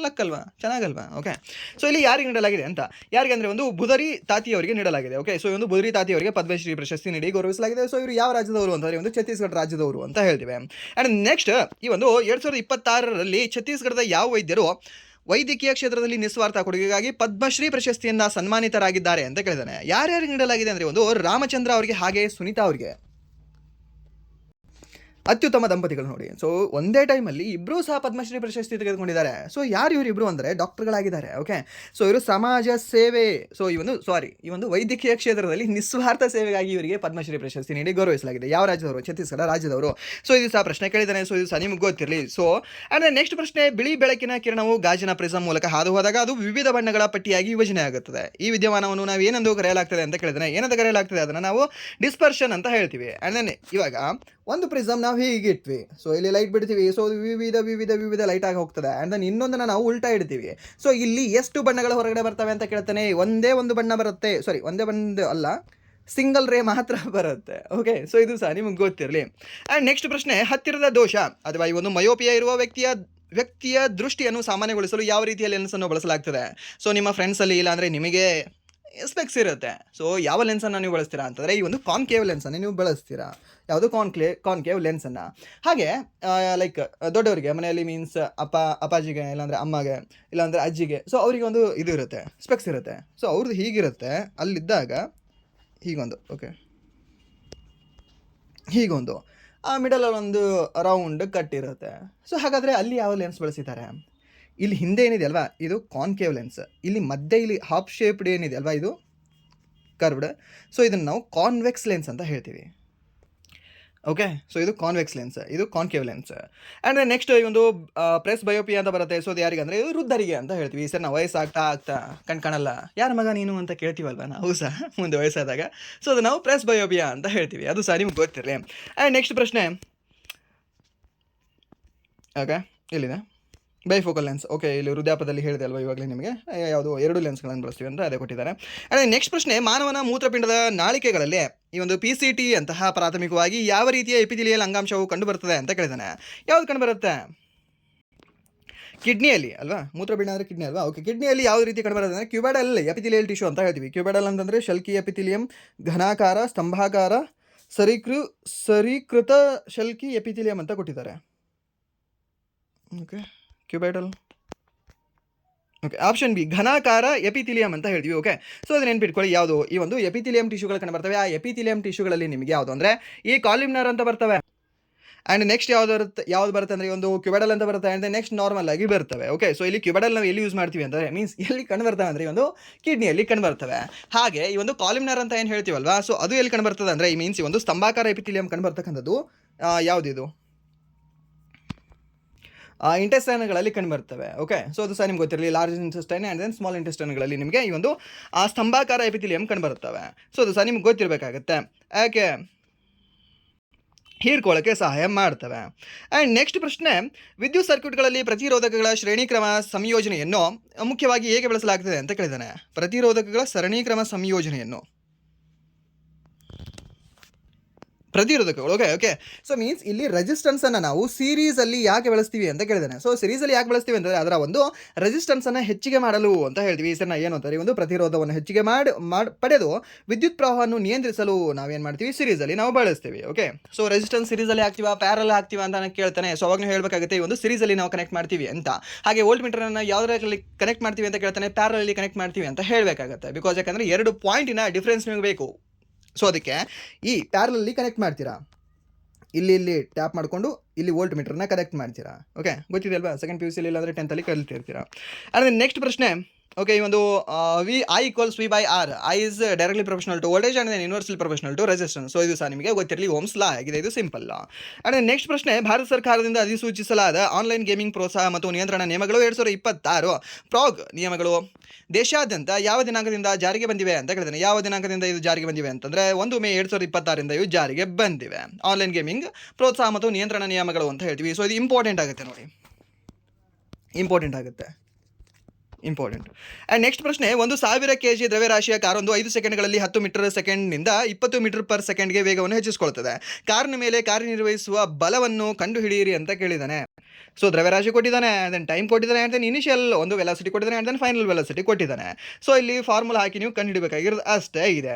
ಲಕ್ಕಲ್ವಾ, ಚೆನ್ನಾಗಲ್ವಾ. ಓಕೆ, ಸೊ ಇಲ್ಲಿ ಯಾರಿಗೆ ನೀಡಲಾಗಿದೆ ಅಂತ, ಯಾರಿಗೆ ಅಂದರೆ ಒಂದು ಬುದರಿ ತಾತಿಯವರಿಗೆ ನೀಡಲಾಗಿದೆ. ಓಕೆ, ಸೊ ಒಂದು ಬುದರಿ ತಾತಿಯವರಿಗೆ ಪದ್ಮಶ್ರೀ ಪ್ರಶಸ್ತಿ ನೀಡಿ ಗೌರವಿಸಲಾಗಿದೆ. ಸೊ ಇವರು ಯಾವ ರಾಜ್ಯದವರು ಅಂತಂದರೆ ಒಂದು ಛತ್ತೀಸ್ಗಢ ರಾಜ್ಯದವರು ಅಂತ ಹೇಳ್ತೀವಿ. ಆ್ಯಂಡ್ ನೆಕ್ಸ್ಟ್ ಈ ಒಂದು 2026ರಲ್ಲಿ ಛತ್ತೀಸ್ಗಢದ ಯಾವ ವೈದ್ಯರು ವೈದ್ಯಕೀಯ ಕ್ಷೇತ್ರದಲ್ಲಿ ನಿಸ್ವಾರ್ಥ ಕೊಡುಗೆಗಾಗಿ ಪದ್ಮಶ್ರೀ ಪ್ರಶಸ್ತಿಯಿಂದ ಸನ್ಮಾನಿತರಾಗಿದ್ದಾರೆ ಅಂತ ಕೇಳಿದಾನೆ. ಯಾರ್ಯಾರಿಗೆ ನೀಡಲಾಗಿದೆ ಅಂದರೆ ಒಂದು ರಾಮಚಂದ್ರ ಅವರಿಗೆ, ಹಾಗೆ ಸುನೀತಾ ಅವರಿಗೆ. ಅತ್ಯುತ್ತಮ ದಂಪತಿಗಳು ನೋಡಿ. ಸೊ ಒಂದೇ ಟೈಮಲ್ಲಿ ಇಬ್ಬರೂ ಸಹ ಪದ್ಮಶ್ರೀ ಪ್ರಶಸ್ತಿ ತೆಗೆದುಕೊಂಡಿದ್ದಾರೆ. ಸೊ ಯಾರು ಇವರಿಬ್ಬರು ಅಂದರೆ ಡಾಕ್ಟರ್ಗಳಾಗಿದ್ದಾರೆ. ಓಕೆ, ಸೊ ಇವರು ಸಮಾಜ ಸೇವೆ, ಸೊ ಈ ಒಂದು ವೈದ್ಯಕೀಯ ಕ್ಷೇತ್ರದಲ್ಲಿ ನಿಸ್ವಾರ್ಥ ಸೇವೆಗಾಗಿ ಇವರಿಗೆ ಪದ್ಮಶ್ರೀ ಪ್ರಶಸ್ತಿ ನೀಡಿ ಗೌರವಿಸಲಾಗಿದೆ. ಯಾವ ರಾಜ್ಯದವರು, ಛತ್ತೀಸ್ಗಢ ರಾಜ್ಯದವರು. ಸೊ ಇದು ಸಹ ಪ್ರಶ್ನೆ ಕೇಳಿದ್ದಾನೆ, ಸೊ ಇದು ಸಹ ನಿಮ್ಗೆ ಗೊತ್ತಿರಲಿ. ಸೊ ಆ್ಯಂಡ್ ನೆಕ್ಸ್ಟ್ ಪ್ರಶ್ನೆ, ಬಿಳಿ ಬೆಳಕಿನ ಕಿರಣವು ಗಾಜಿನ ಪ್ರಿಸಮ್ ಮೂಲಕ ಹಾದು ಹೋದಾಗ ಅದು ವಿವಿಧ ಬಣ್ಣಗಳ ಪಟ್ಟಿಯಾಗಿ ವಿಭಜನೆ ಆಗುತ್ತದೆ. ಈ ವಿದ್ಯಮಾನವನ್ನು ನಾವು ಏನೆಂದು ಕರೆಯಲಾಗ್ತದೆ ಅಂತ ಕೇಳಿದ್ರೆ, ಏನಂತ ಕರೆಯಲಾಗ್ತದೆ, ಅದನ್ನು ನಾವು ಡಿಸ್ಪರ್ಷನ್ ಅಂತ ಹೇಳ್ತೀವಿ. ಆ್ಯಂಡ್ ದೆನ್ ಇವಾಗ ಒಂದು ಪ್ರಿಸಮ್ ನಾವು ಹೀಗೆ ಇಟ್ವಿ, ಸೊ ಇಲ್ಲಿ ಲೈಟ್ ಬಿಡ್ತೀವಿ, ಸೊ ವಿವಿಧ ಲೈಟ್ ಆಗಿ ಹೋಗ್ತದೆ. ಆ್ಯಂಡ್ ದೆನ್ ಇನ್ನೊಂದನ್ನು ನಾವು ಉಲ್ಟಾ ಇಡ್ತೀವಿ. ಸೊ ಇಲ್ಲಿ ಎಷ್ಟು ಬಣ್ಣಗಳು ಹೊರಗಡೆ ಬರ್ತವೆ ಅಂತ ಕೇಳ್ತಾನೆ. ಒಂದೇ ಒಂದು ಬಣ್ಣ ಬರುತ್ತೆ, ಸಾರಿ ಒಂದೇ ಬಣ್ಣ ಅಲ್ಲ, ಸಿಂಗಲ್ ರೇ ಮಾತ್ರ ಬರುತ್ತೆ. ಓಕೆ, ಸೊ ಇದು ಸಹ ನಿಮಗೆ ಗೊತ್ತಿರಲಿ. ಆ್ಯಂಡ್ ನೆಕ್ಸ್ಟ್ ಪ್ರಶ್ನೆ, ಹತ್ತಿರದ ದೋಷ ಅಥವಾ ಈ ಒಂದು ಮಯೋಪಿಯಾ ಇರುವ ವ್ಯಕ್ತಿಯ ದೃಷ್ಟಿಯನ್ನು ಸಾಮಾನ್ಯಗೊಳಿಸಲು ಯಾವ ರೀತಿಯ ಲೆನ್ಸನ್ನು ಬಳಸಲಾಗ್ತದೆ. ಸೊ ನಿಮ್ಮ ಫ್ರೆಂಡ್ಸಲ್ಲಿ ಇಲ್ಲಾಂದರೆ ನಿಮಗೆ ಸ್ಪೆಕ್ಸ್ ಇರುತ್ತೆ. ಸೊ ಯಾವ ಲೆನ್ಸನ್ನು ನೀವು ಬಳಸ್ತೀರಾ ಅಂತಂದರೆ ಈ ಒಂದು ಕಾನ್ಕೇವ್ ಲೆನ್ಸನ್ನು ನೀವು ಬಳಸ್ತೀರಾ. ಯಾವುದು ಕಾನ್ಕೇವ್ ಲೆನ್ಸನ್ನು. ಹಾಗೆ ಲೈಕ್ ದೊಡ್ಡವರಿಗೆ ಮನೆಯಲ್ಲಿ ಮೀನ್ಸ್ ಅಪ್ಪಾಜಿಗೆ, ಇಲ್ಲಾಂದರೆ ಅಮ್ಮಗೆ, ಇಲ್ಲಾಂದರೆ ಅಜ್ಜಿಗೆ, ಸೊ ಅವರಿಗೆ ಒಂದು ಇದು ಇರುತ್ತೆ, ಸ್ಪೆಕ್ಸ್ ಇರುತ್ತೆ. ಸೊ ಅವ್ರದ್ದು ಹೀಗಿರುತ್ತೆ, ಅಲ್ಲಿದ್ದಾಗ ಹೀಗೊಂದು, ಓಕೆ ಹೀಗೊಂದು, ಆ ಮಿಡಲಲ್ಲಿ ಒಂದು ರೌಂಡ್ ಕಟ್ ಇರುತ್ತೆ. ಸೊ ಹಾಗಾದರೆ ಅಲ್ಲಿ ಯಾವ ಲೆನ್ಸ್ ಬಳಸಿದ್ದಾರೆ, ಇಲ್ಲಿ ಹಿಂದೆ ಏನಿದೆ ಅಲ್ವಾ ಇದು ಕಾನ್ಕೇವ್ ಲೆನ್ಸ್, ಇಲ್ಲಿ ಮಧ್ಯೆ ಇಲ್ಲಿ ಹಾಫ್ ಶೇಪ್ಡ್ ಏನಿದೆ ಅಲ್ವಾ ಇದು ಕರ್ವ್ಡ್. ಸೊ ಇದನ್ನು ನಾವು ಕಾನ್ವೆಕ್ಸ್ ಲೆನ್ಸ್ ಅಂತ ಹೇಳ್ತೀವಿ. ಓಕೆ, ಸೊ ಇದು ಕಾನ್ವೆಕ್ಸ್ ಲೆನ್ಸ್, ಇದು ಕಾನ್ಕೇವ್ ಲೆನ್ಸ್. ಆ್ಯಂಡ್ ನೆಕ್ಸ್ಟ್ ಈ ಒಂದು ಪ್ರೆಸ್ ಬಯೋಪಿಯಾ ಅಂತ ಬರುತ್ತೆ. ಸೊ ಅದು ಯಾರಿಗೆ ಅಂದರೆ ಇದು ವೃದ್ಧರಿಗೆ ಅಂತ ಹೇಳ್ತೀವಿ. ಸರ್ ನಾವು ವಯಸ್ಸಾಗ್ತಾ ಕಾಣಲ್ಲ, ಯಾರ ಮಗ ನೀನು ಅಂತ ಕೇಳ್ತೀವಲ್ವ ನಾವು ಸಹ ಮುಂದೆ ವಯಸ್ಸಾದಾಗ. ಸೊ ಅದು ನಾವು ಪ್ರೆಸ್ ಬಯೋಪಿಯಾ ಅಂತ ಹೇಳ್ತೀವಿ. ಅದು ಸಹ ನಿಮ್ಗೆ ಗೊತ್ತಿರಲಿ. ಆ್ಯಂಡ್ ನೆಕ್ಸ್ಟ್ ಪ್ರಶ್ನೆ, ಓಕೆ ಇಲ್ಲಿದೆ ಬೈಫೋಕಲ್ ಲೆನ್ಸ್. ಓಕೆ, ಇಲ್ಲಿ ವೃದ್ಧಾಪದಲ್ಲಿ ಹೇಳಿದೆ ಅಲ್ವಾ ಇವಾಗಲೇ ನಿಮಗೆ, ಯಾವುದು 2 ಲೆನ್ಸ್ಗಳನ್ನು ಬಳಸ್ತೀವಿ ಅಂತ ಅದೇ ಕೊಟ್ಟಿದ್ದಾರೆ. ಆ್ಯಂಡ್ ನೆಕ್ಸ್ಟ್ ಪ್ರಶ್ನೆ, ಮಾನವನ ಮೂತ್ರಪಿಂಡದ ನಾಳಿಕೆಗಳಲ್ಲಿ ಈ ಒಂದು PCT ಅಂತಹ ಪ್ರಾಥಮಿಕವಾಗಿ ಯಾವ ರೀತಿಯ ಎಪಿಥೆಲಿಯಲ್ ಅಂಗಾಂಶವು ಕಂಡುಬರ್ತದೆ ಅಂತ ಕೇಳಿದಾನೆ. ಯಾವ್ದು ಕಂಡುಬರುತ್ತೆ, ಕಿಡ್ನಿಯಲ್ಲಿ ಅಲ್ವಾ, ಮೂತ್ರಪಿಂಡ ಅಂದರೆ ಕಿಡ್ನಿ ಅಲ್ವಾ. ಓಕೆ, ಕಿಡ್ನಿಯಲ್ಲಿ ಯಾವ ರೀತಿ ಕಂಡುಬರುತ್ತೆ ಅಂದರೆ ಕ್ಯೂಬಾಡಲ್ ಎಪಿಥೆಲಿಯಲ್ ಟಿಶ್ಯೂ ಅಂತ ಹೇಳ್ತೀವಿ. ಕ್ಯೂಬಾಡಲ್ ಅಂತಂದರೆ ಶಲ್ಕಿ ಎಪಿಥೆಲಿಯಂ, ಘನಾಕಾರ, ಸ್ತಂಭಾಕಾರ, ಸರೀಕೃತ ಶಲ್ಕಿ ಎಪಿಥೆಲಿಯಂ ಅಂತ ಕೊಟ್ಟಿದ್ದಾರೆ. ಓಕೆ, ಕ್ಯೂಬೈಡಲ್. ಓಕೆ, ಆಪ್ಷನ್ ಬಿ ಘನಾಕಾರ ಎಪಿಥೆಲಿಯಂ ಅಂತ ಹೇಳ್ತೀವಿ. ಓಕೆ, ಸೊ ಅದನ್ನ ನೆನ್ಪಿಟ್ಕೊಳ್ಳಿ. ಯಾವುದು ಈ ಒಂದು ಎಪಿಥೆಲಿಯಂ ಟಿಶ್ಯೂಗಳು ಕಂಡು ಬರ್ತವೆ. ಆ ಎಪಿಥೆಲಿಯಂ ಟಿಶ್ಯೂಗಳಲ್ಲಿ ನಿಮಗೆ ಯಾವುದು ಅಂದರೆ ಈ ಕಾಲಿಮ್ನರ್ ಅಂತ ಬರ್ತವೆ. ಆ್ಯಂಡ್ ನೆಕ್ಸ್ಟ್ ಯಾವ್ದು ಬರುತ್ತೆ ಅಂದರೆ ಒಂದು ಕ್ಯೂಬೈಡಲ್ ಅಂತ ಬರುತ್ತೆ. ಆ್ಯಂಡ್ ನೆಕ್ಸ್ಟ್ ನಾರ್ಮಲ್ ಆಗಿ ಬರ್ತವೆ. ಓಕೆ, ಸೊ ಇಲ್ಲಿ ಕ್ಯೂಬೈಡಲ್ ನಾವು ಎಲ್ಲಿ ಯೂಸ್ ಮಾಡ್ತೀವಿ ಅಂದರೆ ಮೀನ್ಸ್ ಎಲ್ಲಿ ಕಂಡು ಬರ್ತವೆ ಅಂದರೆ ಈ ಒಂದು ಕಿಡ್ನಿಯಲ್ಲಿ ಕಂಡು ಬರ್ತವೆ. ಹಾಗೆ ಈ ಒಂದು ಕಾಲಿಮ್ನರ್ ಅಂತ ಏನು ಹೇಳ್ತೀವಲ್ವಾ, ಸೊ ಅದು ಎಲ್ಲಿ ಕಂಡು ಬರ್ತದೆ ಅಂದರೆ ಈ ಮೀನ್ಸ್ ಈ ಒಂದು ಸ್ತಂಭಾಕಾರ ಎಪಿಥೆಲಿಯಂ ಕಂಡು ಬರ್ತಕ್ಕಂಥದ್ದು ಯಾವುದಿದು ಇಂಟೆಸ್ಟೈನ್ಗಳಲ್ಲಿ ಕಂಡುಬರ್ತವೆ. ಓಕೆ, ಸೊ ಅದು ಸಹ ನಿಮ್ಗೆ ಗೊತ್ತಿರಲಿ. Large intestine and then small ಇಂಟೆಸ್ಟೈನ್ಗಳಲ್ಲಿ ನಿಮಗೆ ಈ ಒಂದು ಸ್ತಂಭಾಕಾರ ಎಪಿಥೆಲಿಯಂ ಕಂಡುಬರುತ್ತವೆ. ಸೊ ಅದು ಸಹ ನಿಮ್ಗೆ ಗೊತ್ತಿರಬೇಕಾಗತ್ತೆ, ಯಾಕೆ ಹೀರ್ಕೊಳ್ಳೋಕ್ಕೆ ಸಹಾಯ ಮಾಡ್ತವೆ. ಆ್ಯಂಡ್ ನೆಕ್ಸ್ಟ್ ಪ್ರಶ್ನೆ, ವಿದ್ಯುತ್ ಸರ್ಕ್ಯೂಟ್ಗಳಲ್ಲಿ ಪ್ರತಿರೋಧಕಗಳ ಶ್ರೇಣಿಕ್ರಮ ಸಂಯೋಜನೆಯನ್ನು ಮುಖ್ಯವಾಗಿ ಹೇಗೆ ಬಳಸಲಾಗ್ತದೆ ಅಂತ ಕೇಳಿದ್ದಾನೆ. ಪ್ರತಿರೋಧಕಗಳ ಸರಣಿಕ್ರಮ ಸಂಯೋಜನೆಯನ್ನು ಪ್ರತಿರೋಧಕಗಳು. Okay okay. ಸೊ ಮೀನ್ಸ್ ಇಲ್ಲಿ ರೆಸಿಸ್ಟೆನ್ಸನ್ನು ನಾವು ಸೀರೀಸಲ್ಲಿ ಯಾಕೆ ಬಳಸ್ತೀವಿ ಅಂತ ಕೇಳಿದ್ದಾನೆ. ಸೊ ಸೀರೀಸಲ್ಲಿ ಯಾಕೆ ಬಳಸ್ತೀವಿ ಅಂದರೆ ಅದರ ಒಂದು ರೆಸಿಸ್ಟೆನ್ಸನ್ನು ಹೆಚ್ಚಿಗೆ ಮಾಡಲು ಅಂತ ಹೇಳ್ತೀವಿ. ಈ ಸರಿ ಏನು ಅಂತಾರೆ, ಒಂದು ಪ್ರತಿರೋಧವನ್ನು ಹೆಚ್ಚಿಗೆ ಪಡೆದು ವಿದ್ಯುತ್ ಪ್ರವಾಹವನ್ನು ನಿಯಂತ್ರಿಸಲು ನಾವೇನು ಮಾಡ್ತೀವಿ, ಸೀರೀಸಲ್ಲಿ ನಾವು ಬಳಸ್ತೀವಿ. ಓಕೆ. ಸೊ ರೆಸಿಸ್ಟೆನ್ಸ್ ಸೀರೀಸಲ್ಲಿ ಹಾಕ್ತೀವಾ ಪ್ಯಾರಲ್ ಹಾಕ್ತೀವಾ ಅಂತ ನಾನು ಕೇಳ್ತಾನೆ. ಸೊ ಅವಾಗ ನೀವು ಹೇಳಬೇಕಾಗುತ್ತೆ ಈ ಒಂದು ಸೀರೀಸಲ್ಲಿ ನಾವು ಕನೆಕ್ಟ್ ಮಾಡ್ತೀವಿ ಅಂತ. ಹಾಗೆ ವೋಲ್ಟ್ ಮೀಟರನ್ನು ಯಾವುದರಲ್ಲಿ ಕನೆಕ್ಟ್ ಮಾಡ್ತೀವಿ ಅಂತ ಕೇಳ್ತಾನೆ, ಪ್ಯಾರಲಲ್ಲಿ ಕನೆಕ್ಟ್ ಮಾಡ್ತೀವಿ ಅಂತ ಹೇಳಬೇಕಾಗುತ್ತೆ. ಬಿಕಾಸ್ ಯಾಕಂದರೆ 2 ಪಾಯಿಂಟಿನ ಡಿಫ್ರೆನ್ಸ್ ನಿಮಗೆ ಬೇಕು. ಸೊ ಅದಕ್ಕೆ ಈ ಪ್ಯಾರಲಲ್ಲಿ ಕನೆಕ್ಟ್ ಮಾಡ್ತೀರಾ, ಇಲ್ಲಿ ಟ್ಯಾಪ್ ಮಾಡಿಕೊಂಡು ಇಲ್ಲಿ ವೋಲ್ಟ್ ಮೀಟರ್ನ ಕನೆಕ್ಟ್ ಮಾಡ್ತೀರಾ. ಓಕೆ, ಗೊತ್ತಿದೆ ಅಲ್ವಾ, ಸೆಕೆಂಡ್ ಪಿ ಯು ಸಿಲಿ ಇಲ್ಲಾಂದರೆ 10th ಕಲಿತಿರ್ತೀರಾ. ಆ್ಯಂಡ್ ನೆಕ್ಸ್ಟ್ ಪ್ರಶ್ನೆ. ಓಕೆ, ಈ ಒಂದು I = V/R. I is directly proportional to voltage and then inversely proportional to resistance. So ಇದು ಸಹ ನಿಮಗೆ ಗೊತ್ತಿರಲಿ, ಓಮ್ಸ್ ಲಾ ಆಗಿದೆ, ಇದು ಸಿಂಪಲ್ ಲಾ. ಆ್ಯಂಡ್ ನೆಕ್ಸ್ಟ್ ಪ್ರಶ್ನೆ. ಭಾರತ ಸರ್ಕಾರದಿಂದ ಅಧಿಸೂಚಿಸಲಾದ ಆನ್ಲೈನ್ ಗೇಮಿಂಗ್ ಪ್ರೋತ್ಸಾಹ ಮತ್ತು ನಿಯಂತ್ರಣ ನಿಯಮಗಳು 2026 ಪ್ರಾಗ್ ನಿಯಮಗಳು ದೇಶಾದ್ಯಂತ ಯಾವ ದಿನಾಂಕದಿಂದ ಜಾರಿಗೆ ಬಂದಿವೆ ಅಂತ ಕೇಳಿದ್ದೇನೆ. ಯಾವ ದಿನಾಂಕದಿಂದ ಇದು ಜಾರಿಗೆ ಬಂದಿವೆ ಅಂತಂದರೆ 1 ಮೇ 2026 ಇವು ಜಾರಿಗೆ ಬಂದಿವೆ. ಆನ್ಲೈನ್ ಗೇಮಿಂಗ್ ಪ್ರೋತ್ಸಾಹ ಮತ್ತು ನಿಯಂತ್ರಣ ನಿಯಮಗಳು ಅಂತ ಹೇಳ್ತೀವಿ. ಸೊ ಇದು ಇಂಪಾರ್ಟೆಂಟ್ ಆಗುತ್ತೆ ನೋಡಿ, ಇಂಪಾರ್ಟೆಂಟ್. ಆ್ಯಂಡ್ ನೆಕ್ಸ್ಟ್ ಪ್ರಶ್ನೆ. 1000 kg ದ್ರವ್ಯರಾಶಿಯ ಕಾರೊಂದು 5 ಸೆಕೆಂಡ್ಗಳಲ್ಲಿ 10 ಮೀಟರ್ ಸೆಕೆಂಡ್ನಿಂದ 20 ಮೀಟರ್ ಪರ್ ಸೆಕೆಂಡ್ಗೆ ವೇಗವನ್ನು ಹೆಚ್ಚಿಸಿಕೊಳ್ಳುತ್ತದೆ. ಕಾರಿನ ಮೇಲೆ ಕಾರ್ಯನಿರ್ವಹಿಸುವ ಬಲವನ್ನು ಕಂಡುಹಿಡಿಯಿರಿ ಅಂತ ಕೇಳಿದ್ದಾನೆ. ಸೊ ದ್ರವ್ಯರಾಶಿ ಕೊಟ್ಟಿದ್ದಾನೆ, ದೆನ್ ಟೈಮ್ ಕೊಟ್ಟಿದ್ದಾನೆ, ಆ್ಯಂಡ್ ದೆನ್ ಇನಿಷಿಯಲ್ ಒಂದು ವೆಲಾಸಿಟಿ ಕೊಟ್ಟಿದ್ದಾನೆ, ಆ್ಯಂಡ್ ದೆನ್ ಫೈನಲ್ ವೆಲಾಸಿಟಿ ಕೊಟ್ಟಿದ್ದಾನೆ. ಸೊ ಇಲ್ಲಿ ಫಾರ್ಮುಲಾ ಹಾಕಿ ನೀವು ಕಂಡುಹಿಡಬೇಕಾಗಿರೋದು ಅಷ್ಟೇ ಇದೆ.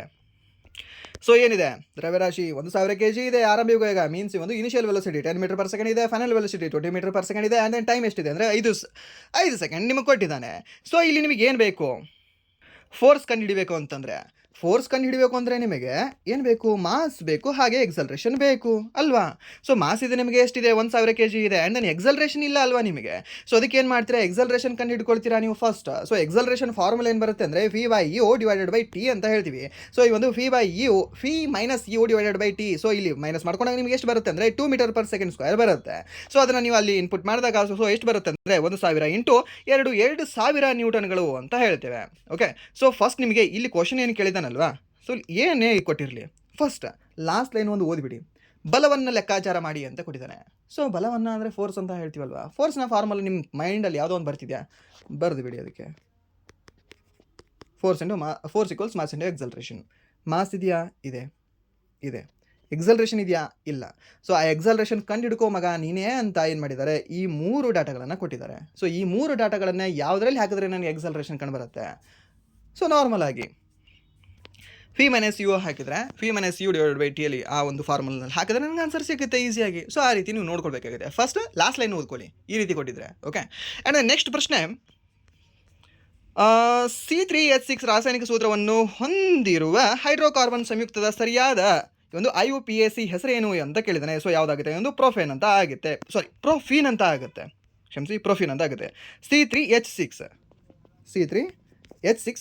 ಸೊ ಏನಿದೆ, ದ್ರವ್ಯರಾಶಿ 1000 kg ಇದೆ, ಆರಂಭಿಕ ವೇಗ ಮೀನ್ಸ್ ಒಂದು initial velocity 10 metre per second ಇದೆ, final velocity 20 metre per second ಇದೆ, ಆ್ಯಂಡ್ ದೆನ್ ಟೈಮ್ ಎಷ್ಟಿದೆ ಅಂದರೆ 5 ಸೆಕೆಂಡ್ ನಿಮಗೆ ಕೊಟ್ಟಿದ್ದಾನೆ. ಸೊ ಇಲ್ಲಿ ನಿಮಗೆ ಏನು ಬೇಕು, ಫೋರ್ಸ್ ಕಂಡುಹಿಡಿಬೇಕು ಅಂತಂದರೆ, ಫೋರ್ಸ್ ಕಂಡುಹಿಡಬೇಕು ಅಂದರೆ ನಿಮಗೆ ಏನು ಬೇಕು, ಮಾಸ್ ಬೇಕು, ಹಾಗೆ ಎಕ್ಸಲ್ರೇಷನ್ ಬೇಕು ಅಲ್ವಾ. ಸೊ ಮಾಸ್ ಇದೆ ನಿಮಗೆ ಎಷ್ಟಿದೆ, 1000 kg ಇದೆ, ಆ್ಯಂಡ್ ದೆನ್ ಎಕ್ಸಲ್ರೇಷನ್ ಇಲ್ಲ ಅಲ್ವಾ ನಿಮಗೆ. ಸೊ ಅದಕ್ಕೆ ಏನು ಮಾಡ್ತೀರಾ, ಎಕ್ಸಲ್ರೇಷನ್ ಕಂಡುಹಿಡ್ಕೊಳ್ತೀರಾ ನೀವು ಫಸ್ಟ್. ಸೊ ಎಕ್ಸಲ್ರೇಷನ್ ಫಾರ್ಮುಲಾ ಏನು ಬರುತ್ತೆ ಅಂದರೆ V/U/T ಅಂತ ಹೇಳ್ತೀವಿ. ಸೊ ಈ ಒಂದು V/U V-U/T. ಸೊ ಇಲ್ಲಿ ಮೈನಸ್ ಮಾಡ್ಕೊಂಡಾಗ ನಿಮಗೆ ಎಷ್ಟು ಬರುತ್ತೆ ಅಂದರೆ 2 ಮೀಟರ್ ಪರ್ ಸೆಕೆಂಡ್ ಸ್ಕ್ವೇರ್ ಬರುತ್ತೆ. ಸೊ ಅದನ್ನು ನೀವು ಅಲ್ಲಿ ಇನ್ಪುಟ್ ಮಾಡಿದಾಗ ಸೊ ಎಷ್ಟು ಬರುತ್ತೆ ಅಂದರೆ 1000 × 2,000 ನ್ಯೂಟನ್ಗಳು ಅಂತ ಹೇಳ್ತೇವೆ. ಓಕೆ. ಸೊ ಫಸ್ಟ್ ನಿಮಗೆ ಇಲ್ಲಿ ಕ್ವಶನ್ ಏನು ಕೇಳಿದಾನಲ್ವಾ, ಸೊ ಏನೇ ಕೊಟ್ಟಿರಲಿ, ಫಸ್ಟ್ ಲಾಸ್ಟ್ ಲೈನ್ ಒಂದು ಓದಿಬಿಡಿ. ಬಲವನ್ನು ಲೆಕ್ಕಾಚಾರ ಮಾಡಿ ಅಂತ ಕೊಟ್ಟಿದ್ದಾನೆ. ಸೊ ಬಲವನ್ನು ಅಂದರೆ ಫೋರ್ಸ್ ಅಂತ ಹೇಳ್ತೀವಲ್ವಾ, ಫೋರ್ಸ್ನ ಫಾರ್ಮುಲಾ ನಿಮ್ಮ ಮೈಂಡಲ್ಲಿ ಯಾವುದೋ ಒಂದು ಬರ್ತಿದೆಯಾ, ಬರೆದು ಬಿಡಿ. ಅದಕ್ಕೆ force = mass into acceleration. Mass ಇದೆಯಾ, ಇದೆ. ಎಕ್ಸಲ್ರೇಷನ್ ಇದೆಯಾ, ಇಲ್ಲ. ಸೊ ಆ ಎಕ್ಸಲ್ರೇಷನ್ ಕಂಡುಹಿಡ್ಕೋ ಮಗ ನೀನೇ ಅಂತ ಏನು ಮಾಡಿದ್ದಾರೆ, ಈ 3 ಡಾಟಾಗಳನ್ನು ಕೊಟ್ಟಿದ್ದಾರೆ. ಸೊ ಈ 3 ಡಾಟಾಗಳನ್ನು ಯಾವುದರಲ್ಲಿ ಹಾಕಿದ್ರೆ ನನಗೆ ಎಕ್ಸಲ್ರೇಷನ್ ಕಂಡು ಬರುತ್ತೆ. ಸೊ ನಾರ್ಮಲ್ ಆಗಿ V-U ಹಾಕಿದರೆ V-U/T ಅಲ್ಲಿ ಆ ಒಂದು ಫಾರ್ಮುಲಾನಲ್ಲಿ ಹಾಕಿದ್ರೆ ನನಗೆ ಆನ್ಸರ್ ಸಿಗುತ್ತೆ ಈಸಿಯಾಗಿ. ಸೊ ಆ ರೀತಿ ನೀವು ನೋಡ್ಕೊಳ್ಬೇಕಾಗಿದೆ. ಫಸ್ಟ್ ಲಾಸ್ಟ್ ಲೈನ್ ಓದ್ಕೊಳ್ಳಿ ಈ ರೀತಿ ಕೊಟ್ಟಿದ್ರೆ. ಓಕೆ. ಆ್ಯಂಡ್ ನೆಕ್ಸ್ಟ್ ಪ್ರಶ್ನೆ. C3H6 ರಾಸಾಯನಿಕ ಸೂತ್ರವನ್ನು ಹೊಂದಿರುವ ಹೈಡ್ರೋಕಾರ್ಬನ್ ಸಂಯುಕ್ತದ ಸರಿಯಾದ ಒಂದು IUPAC ಹೆಸರೇನು ಅಂತ ಕೇಳಿದ್ದಾನೆ. ಸೊ ಯಾವುದಾಗುತ್ತೆ, ಒಂದು ಪ್ರೊಫೀನ್ ಅಂತ ಆಗುತ್ತೆ. ಪ್ರೊಫೀನ್ ಅಂತ ಆಗುತ್ತೆ. C3H6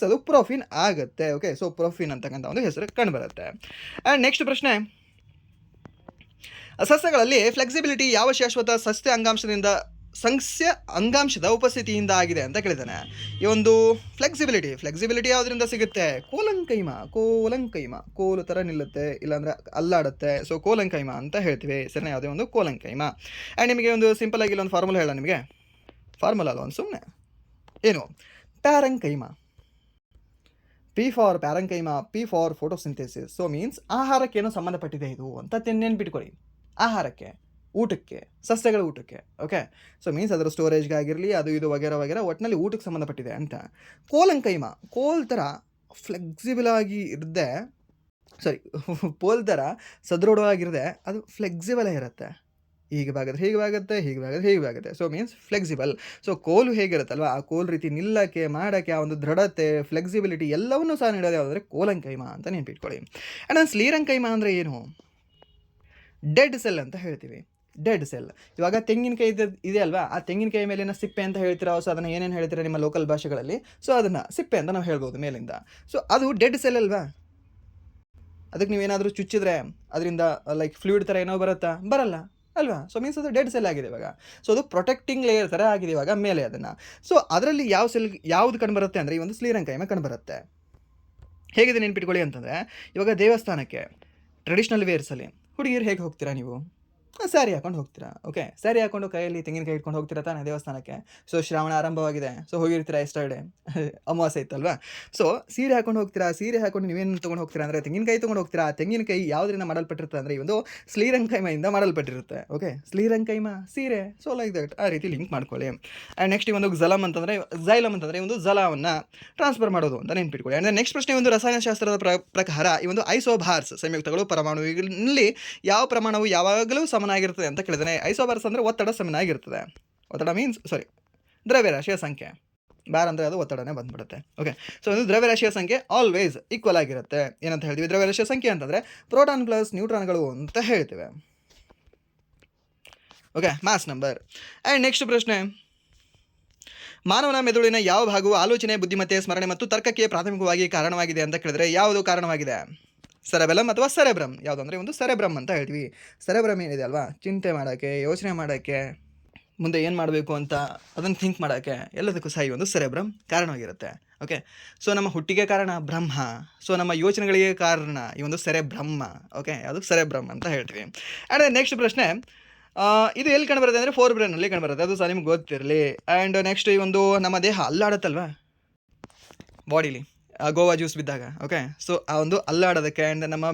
ಅದು ಪ್ರೊಫೀನ್ ಆಗುತ್ತೆ. ಓಕೆ. ಸೊ ಪ್ರೊಫೀನ್ ಅಂತಕ್ಕಂಥ ಒಂದು ಹೆಸರು ಕಂಡುಬರುತ್ತೆ. ಆ್ಯಂಡ್ ನೆಕ್ಸ್ಟ್ ಪ್ರಶ್ನೆ. ಸಸ್ಯಗಳಲ್ಲಿ ಫ್ಲೆಕ್ಸಿಬಿಲಿಟಿ ಯಾವ ಶಾಶ್ವತ ಸಸ್ಯ ಅಂಗಾಂಶದ ಉಪಸ್ಥಿತಿಯಿಂದ ಆಗಿದೆ ಅಂತ ಕೇಳಿದ್ದಾನೆ. ಈ ಒಂದು ಫ್ಲೆಕ್ಸಿಬಿಲಿಟಿ ಯಾವುದರಿಂದ ಸಿಗುತ್ತೆ, ಕೋಲಂಕೈಮ ಕೋಲು ಥರ ನಿಲ್ಲುತ್ತೆ, ಇಲ್ಲಾಂದರೆ ಅಲ್ಲಾಡುತ್ತೆ. ಸೊ ಕೋಲಂಕೈಮ ಅಂತ ಹೇಳ್ತೀವಿ. ಸರಿನಾ, ಯಾವುದೇ ಒಂದು ಕೋಲಂಕೈಮ. ಆ್ಯಂಡ್ ನಿಮಗೆ ಒಂದು ಸಿಂಪಲ್ ಆಗಿ ಒಂದು ಫಾರ್ಮುಲಾ ಹೇಳ ನಿಮಗೆ, ಫಾರ್ಮುಲಾ ಅಲ್ಲ, ಒಂದು ಸುಮ್ಮನೆ ಏನು, parenchyma. P for parenchyma, P for photosynthesis. So means ಆಹಾರಕ್ಕೇನೋ ಸಂಬಂಧಪಟ್ಟಿದೆ ಇದು ಅಂತ ನೆನ್ಪಿಟ್ಕೊಳ್ಳಿ. ಆಹಾರಕ್ಕೆ, ಊಟಕ್ಕೆ, ಸಸ್ಯಗಳ ಊಟಕ್ಕೆ. ಓಕೆ. ಸೊ ಮೀನ್ಸ್ ಅದರ ಸ್ಟೋರೇಜ್ಗೆ ಆಗಿರಲಿ, ಅದು ಇದು ವಗೇರ ಒಟ್ಟಿನಲ್ಲಿ ಊಟಕ್ಕೆ ಸಂಬಂಧಪಟ್ಟಿದೆ ಅಂತ. ಕೋಲಂಕೈಮ ಕೋಲ್ ಥರ ಫ್ಲೆಕ್ಸಿಬಲ್ ಆಗಿ ಇರದೆ, ಪೋಲ್ ಥರ ಸದೃಢವಾಗಿರದೆ, ಅದು ಫ್ಲೆಕ್ಸಿಬಲ್ ಇರುತ್ತೆ. ಹೀಗೆ ಬಾಗುತ್ತೆ. So means flexible. ಸೊ ಕೋಲು ಹೇಗಿರುತ್ತಲ್ವ, ಆ ಕೋಲ್ ರೀತಿ ನಿಲ್ಲಕ್ಕೆ, ಮಾಡೋಕ್ಕೆ, ಆ ಒಂದು ದೃಢತೆ, ಫ್ಲೆಕ್ಸಿಬಿಲಿಟಿ ಎಲ್ಲವನ್ನೂ ಸಹ ನೀಡೋದು ಯಾವುದಂದರೆ ಕೋಲಂಕೈಮ ಅಂತ ನೆನ್ಪಿಟ್ಕೊಳ್ಳಿ. ಆ್ಯಂಡ್ ಸ್ಲೀರಂಕೈಮ ಅಂದರೆ ಏನು, ಡೆಡ್ ಸೆಲ್ ಅಂತ ಹೇಳ್ತೀವಿ. Dead cell. ಇವಾಗ ತೆಂಗಿನಕಾಯಿ ಇದೆ ಅಲ್ವಾ, ಆ ತೆಂಗಿನಕಾಯಿ ಮೇಲಿನ ಸಿಪ್ಪೆ ಅಂತ ಹೇಳ್ತೀರಾ. ಸೊ ಅದನ್ನು ಏನೇನು ಹೇಳ್ತೀರಾ ನಿಮ್ಮ ಲೋಕಲ್ ಭಾಷೆಗಳಲ್ಲಿ, ಸೊ ಅದನ್ನು ಸಿಪ್ಪೆ ಅಂತ ನಾವು ಹೇಳ್ಬೋದು ಮೇಲಿಂದ. ಸೊ ಅದು ಡೆಡ್ ಸೆಲ್ ಅಲ್ವಾ. ಅದಕ್ಕೆ ನೀವೇನಾದರೂ ಚುಚ್ಚಿದ್ರೆ ಅದರಿಂದ ಫ್ಲೂಯಿಡ್ ಥರ ಏನೋ ಬರಲ್ಲ ಅಲ್ವಾ. ಸೊ ಮೀನ್ಸ್ ಅದು ಡೆಡ್ ಸೆಲ್ ಆಗಿದೆ ಇವಾಗ. ಸೊ ಅದು ಪ್ರೊಟೆಕ್ಟಿಂಗ್ ಲೇಯರ್ ಥರ ಆಗಿದೆ ಇವಾಗ ಮೇಲೆ ಅದನ್ನು. ಸೊ ಅದರಲ್ಲಿ ಯಾವುದು ಕಂಡುಬರುತ್ತೆ ಅಂದರೆ ಈ ಒಂದು ಸ್ಲೀರಂಕೈಮ ಕಂಡುಬರುತ್ತೆ. ಹೇಗಿದೆ ನೆನ್ಪಿಟ್ಕೊಳ್ಳಿ ಅಂತಂದರೆ, ಇವಾಗ ದೇವಸ್ಥಾನಕ್ಕೆ ಟ್ರೆಡಿಷ್ನಲ್ ವೇರ್ಸಲ್ಲಿ ಹುಡುಗಿರು ಹೇಗೆ ಹೋಗ್ತೀರಾ ನೀವು, ಸ್ಯಾರಿ ಹಾಕೊಂಡು ಹೋಗ್ತೀರಾ. ಓಕೆ. ಸ್ಯಾರಿ ಹಾಕೊಂಡು ಕೈಯಲ್ಲಿ ತೆಂಗಿನಕಾಯಿ ಇಟ್ಕೊಂಡು ಹೋಗ್ತೀರಾ ತಾನೇ ದೇವಸ್ಥಾನಕ್ಕೆ. ಸೊ ಶ್ರಾವಣ ಆರಂಭವಾಗಿದೆ. ಸೊ ಹೋಗಿರ್ತೀರಾ ಎಸ್ಟರ್ಡೇ ಅಮಾವಾಸ್ಯೆ ಇತ್ತಲ್ವಾ. ಸೊ ಸೀರೆ ಹಾಕೊಂಡು ಹೋಗ್ತೀರಾ. ಸೀರೆ ಹಾಕೊಂಡು ನೀವೇನು ತೊಗೊಂಡು ಹೋಗ್ತೀರಾ ಅಂದರೆ ತೆಂಗಿನಕಾಯಿ ತೊಗೊಂಡು ಹೋಗ್ತೀರಾ. ಆ ತೆಂಗಿನಕಾಯಿ ಯಾವುದರಿಂದ ಮಾಡಲ್ಪಟ್ಟಿರುತ್ತೆ ಅಂದರೆ ಈ ಒಂದು ಶ್ರೀರಂಗೈಮದಿಂದ ಮಾಡಲ್ಪಟ್ಟಿರುತ್ತೆ. ಓಕೆ. ಶ್ರೀರಂಗೈಮ ಸೀರೆ. ಸೊ ಲೈಕ್ ದಟ್ ಆ ರೀತಿ ಲಿಂಕ್ ಮಾಡ್ಕೊಳ್ಳಿ. ಆ್ಯಂಡ್ ನೆಕ್ಸ್ಟ್ ಈ ಒಂದು ಝೈಲಮ್ ಅಂತಂದರೆ ಒಂದು ಜಲವನ್ನು ಟ್ರಾನ್ಸ್ಫರ್ ಮಾಡೋದು ಅಂತ ನೆನ್ಪಿಟ್ಕೊಳ್ಳಿ. ಆ್ಯಂಡ್ ನೆಕ್ಸ್ಟ್ ಪ್ರಶ್ನೆ ಒಂದು ರಸಾಯನಶಾಸ್ತ್ರದ ಪ್ರಕಾರ ಈ ಒಂದು ಐಸೋಬಾರ್ಸ್ ಸಂಯುಕ್ತಗಳು ಪರಮಾಣುವಿನಲ್ಲಿ ಯಾವ ಪ್ರಮಾಣವು ಯಾವಾಗಲೂ ಸಮನಾಗಿರ್ತದೆ ಅಂತ ಕೇಳಿದಾನೆ. ಐಸೋಬಾರ್ಸ್ ಅಂದರೆ ಒತ್ತಡ ಸಮನಾಗಿರ್ತದೆ. ಒತ್ತಡ ಮೀನ್ಸ್ ದ್ರವ್ಯರಾಶಿಯ ಸಂಖ್ಯೆ. ಬಾರ್ ಅಂದರೆ ಅದು ಒತ್ತಡನೇ ಬಂದ್ಬಿಡುತ್ತೆ. ಓಕೆ. ಸೊ ಇದು ದ್ರವ್ಯರಾಶಿಯ ಸಂಖ್ಯೆ ಆಲ್ವೇಸ್ ಈಕ್ವಲ್ ಆಗಿರುತ್ತೆ. ಏನಂತ ಹೇಳ್ತೀವಿ ದ್ರವ್ಯರಾಶಿಯ ಸಂಖ್ಯೆ ಅಂತಂದರೆ ಪ್ರೋಟಾನ್ ಪ್ಲಸ್ ನ್ಯೂಟ್ರಾನ್ಗಳು ಅಂತ ಹೇಳ್ತೇವೆ. Okay. Mass number. And next ಪ್ರಶ್ನೆ, ಮಾನವನ ಮೆದುಳಿನ ಯಾವ ಭಾಗವು ಆಲೋಚನೆ, ಬುದ್ಧಿಮತ್ತೆ, ಸ್ಮರಣೆ ಮತ್ತು ತರ್ಕಕ್ಕೆ ಪ್ರಾಥಮಿಕವಾಗಿ ಕಾರಣವಾಗಿದೆ ಅಂತ ಕೇಳಿದ್ರೆ ಯಾವುದು ಕಾರಣವಾಗಿದೆ? ಸೆರೆಬೆಲಮ್ ಅಥವಾ ಸೆರೆಬ್ರಮ್. ಯಾವುದು ಅಂದರೆ ಒಂದು ಸೆರೆಬ್ರಮ್ ಅಂತ ಹೇಳ್ತೀವಿ. ಸೆರೆಬ್ರಮ್ ಏನಿದೆ ಅಲ್ವಾ, ಚಿಂತೆ ಮಾಡೋಕ್ಕೆ, ಯೋಚನೆ ಮಾಡೋಕ್ಕೆ, ಮುಂದೆ ಏನು ಮಾಡಬೇಕು ಅಂತ ಅದನ್ನು ಥಿಂಕ್ ಮಾಡೋಕ್ಕೆ ಎಲ್ಲದಕ್ಕೂ ಸಹ ಈ ಒಂದು ಸೆರೆಬ್ರಮ್ ಕಾರಣವಾಗಿರುತ್ತೆ. ಓಕೆ. ಸೊ ನಮ್ಮ ಹುಟ್ಟಿಗೆ ಕಾರಣ ಬ್ರಹ್ಮ. ಸೊ ನಮ್ಮ ಯೋಚನೆಗಳಿಗೆ ಕಾರಣ ಈ ಒಂದು ಸೆರೆಬ್ರಹ್ಮ. ಓಕೆ. ಅದು ಸೆರೆಬ್ರಮ್ ಅಂತ ಹೇಳ್ತೀವಿ. ಆ್ಯಂಡ್ ನೆಕ್ಸ್ಟ್ ಪ್ರಶ್ನೆ, ಇದು ಎಲ್ಲಿ ಕಂಡುಬರುತ್ತೆ ಅಂದರೆ ಫೋರ್ ಬ್ರೈನಲ್ಲಿ ಕಂಡುಬರುತ್ತೆ. ಅದು ಸಹ ನಿಮ್ಗೆ ಗೊತ್ತಿರಲಿ. ಆ್ಯಂಡ್ ನೆಕ್ಸ್ಟ್ ಈ ಒಂದು ನಮ್ಮ ದೇಹ ಅಲ್ಲಾಡುತ್ತಲ್ವ ಬಾಡಿಲಿ ಗೋವಾ ಜ್ಯೂಸ್ ಬಿದ್ದಾಗ. ಓಕೆ. ಸೊ ಆ ಒಂದು ಅಲ್ಲಾಡೋದಕ್ಕೆ ಆ್ಯಂಡ್ ನಮ್ಮ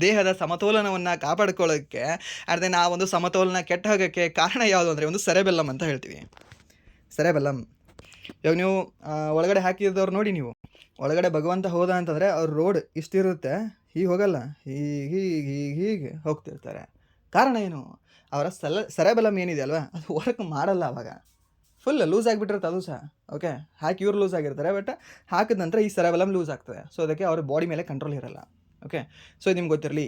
ದೇಹದ ಸಮತೋಲನವನ್ನು ಕಾಪಾಡ್ಕೊಳ್ಳೋಕ್ಕೆ ಆ್ಯಂಡ್ ದೆನ್ ಆ ಒಂದು ಸಮತೋಲನ ಕೆಟ್ಟ ಹೋಗೋಕ್ಕೆ ಕಾರಣ ಯಾವುದು ಅಂದರೆ ಒಂದು ಸೆರೆಬೆಲ್ಲಮ್ ಅಂತ ಹೇಳ್ತೀವಿ. ಸೆರೆಬೆಲ್ಲಮ್. ಇವಾಗ ನೀವು ಒಳಗಡೆ ಹಾಕಿದವ್ರು ನೋಡಿ, ನೀವು ಒಳಗಡೆ ಭಗವಂತ ಹೋದ ಅಂತಂದರೆ ಅವ್ರ ರೋಡ್ ಇಷ್ಟಿರುತ್ತೆ, ಹೀಗೆ ಹೋಗಲ್ಲ, ಹೀಗೆ ಹೋಗ್ತಿರ್ತಾರೆ. ಕಾರಣ ಏನು? ಅವರ ಸೆರೆಬೆಲ್ಲಮ್ ಏನಿದೆ ಅಲ್ವಾ ಅದು ವರ್ಕ್ ಮಾಡಲ್ಲ. ಅವಾಗ ಫುಲ್ ಲೂಸ್ ಆಗಿಬಿಟ್ಟಿರುತ್ತೆ ಅದು ಸಹ. ಓಕೆ. ಹಾಕಿ ಇವ್ರು ಲೂಸ್ ಆಗಿರ್ತಾರೆ, ಬಟ್ ಹಾಕಿದ ನಂತರ ಈ ಸೆರೆಬೆಲ್ಲಮ್ ಲೂಸ್ ಆಗ್ತದೆ. ಸೊ ಅದಕ್ಕೆ ಅವ್ರ ಬಾಡಿ ಮೇಲೆ ಕಂಟ್ರೋಲ್ ಇರಲ್ಲ. ಓಕೆ. ಸೊ ನಿಮ್ಗೆ ಗೊತ್ತಿರಲಿ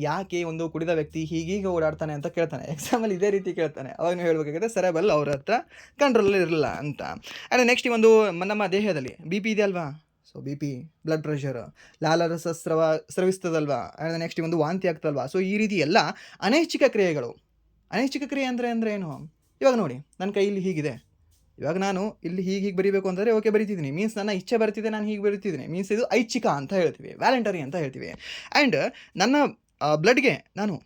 ಯಾಕೆ ಒಂದು ಕುಡಿದ ವ್ಯಕ್ತಿ ಹೀಗೀಗೆ ಓಡಾಡ್ತಾನೆ ಅಂತ ಕೇಳ್ತಾನೆ. ಎಕ್ಸಾಮಲ್ಲಿ ಇದೇ ರೀತಿ ಕೇಳ್ತಾನೆ. ಅವಾಗ ನೀವು ಹೇಳಬೇಕಾಗುತ್ತೆ ಸೆರೆಬೆಲ್ ಅವ್ರ ಹತ್ರ ಕಂಟ್ರೋಲ್ ಇರಲ್ಲ ಅಂತ. ಆ್ಯಂಡ್ ನೆಕ್ಸ್ಟ್ ಈ ಒಂದು ನಮ್ಮ ದೇಹದಲ್ಲಿ ಬಿ ಪಿ ಇದೆ ಅಲ್ವಾ. So B P, blood pressure, ಲಾಲಾರಸ ಸ್ರವಿಸ್ತದಲ್ವಾ. ಆ್ಯಂಡ್ ನೆಕ್ಸ್ಟ್ ಈ ಒಂದು ವಾಂತಿ ಆಗ್ತದಲ್ವಾ. ಸೊ ಈ ರೀತಿ ಎಲ್ಲ ಅನೈಚ್ಛಿಕ ಕ್ರಿಯೆಗಳು. ಅನೈಚ್ಛಿಕ ಕ್ರಿಯೆ ಅಂದರೆ ಏನು? ಇವಾಗ ನೋಡಿ, ನನ್ನ ಕೈಯಲ್ಲಿ ಹೀಗಿದೆ. ಇವಾಗ ನಾನು ಇಲ್ಲಿ ಹೀಗೆ ಬರೀಬೇಕು ಅಂತಂದರೆ ಓಕೆ ಬರಿತಿದ್ದೀನಿ, ಮೀನ್ಸ್ ನನ್ನ ಇಚ್ಛೆ ಬರ್ತಿದೆ, ನಾನು ಹೀಗೆ ಬರಿತಿದ್ದೀನಿ, ಮೀನ್ಸ್ ಇದು ಐಚ್ಛಿಕ ಅಂತ ಹೇಳ್ತೀವಿ, ವ್ಯಾಲೆಂಟರಿ ಅಂತ ಹೇಳ್ತೀವಿ. ಆ್ಯಂಡ್ ನನ್ನ ಬ್ಲಡ್ಗೆ ನಾನು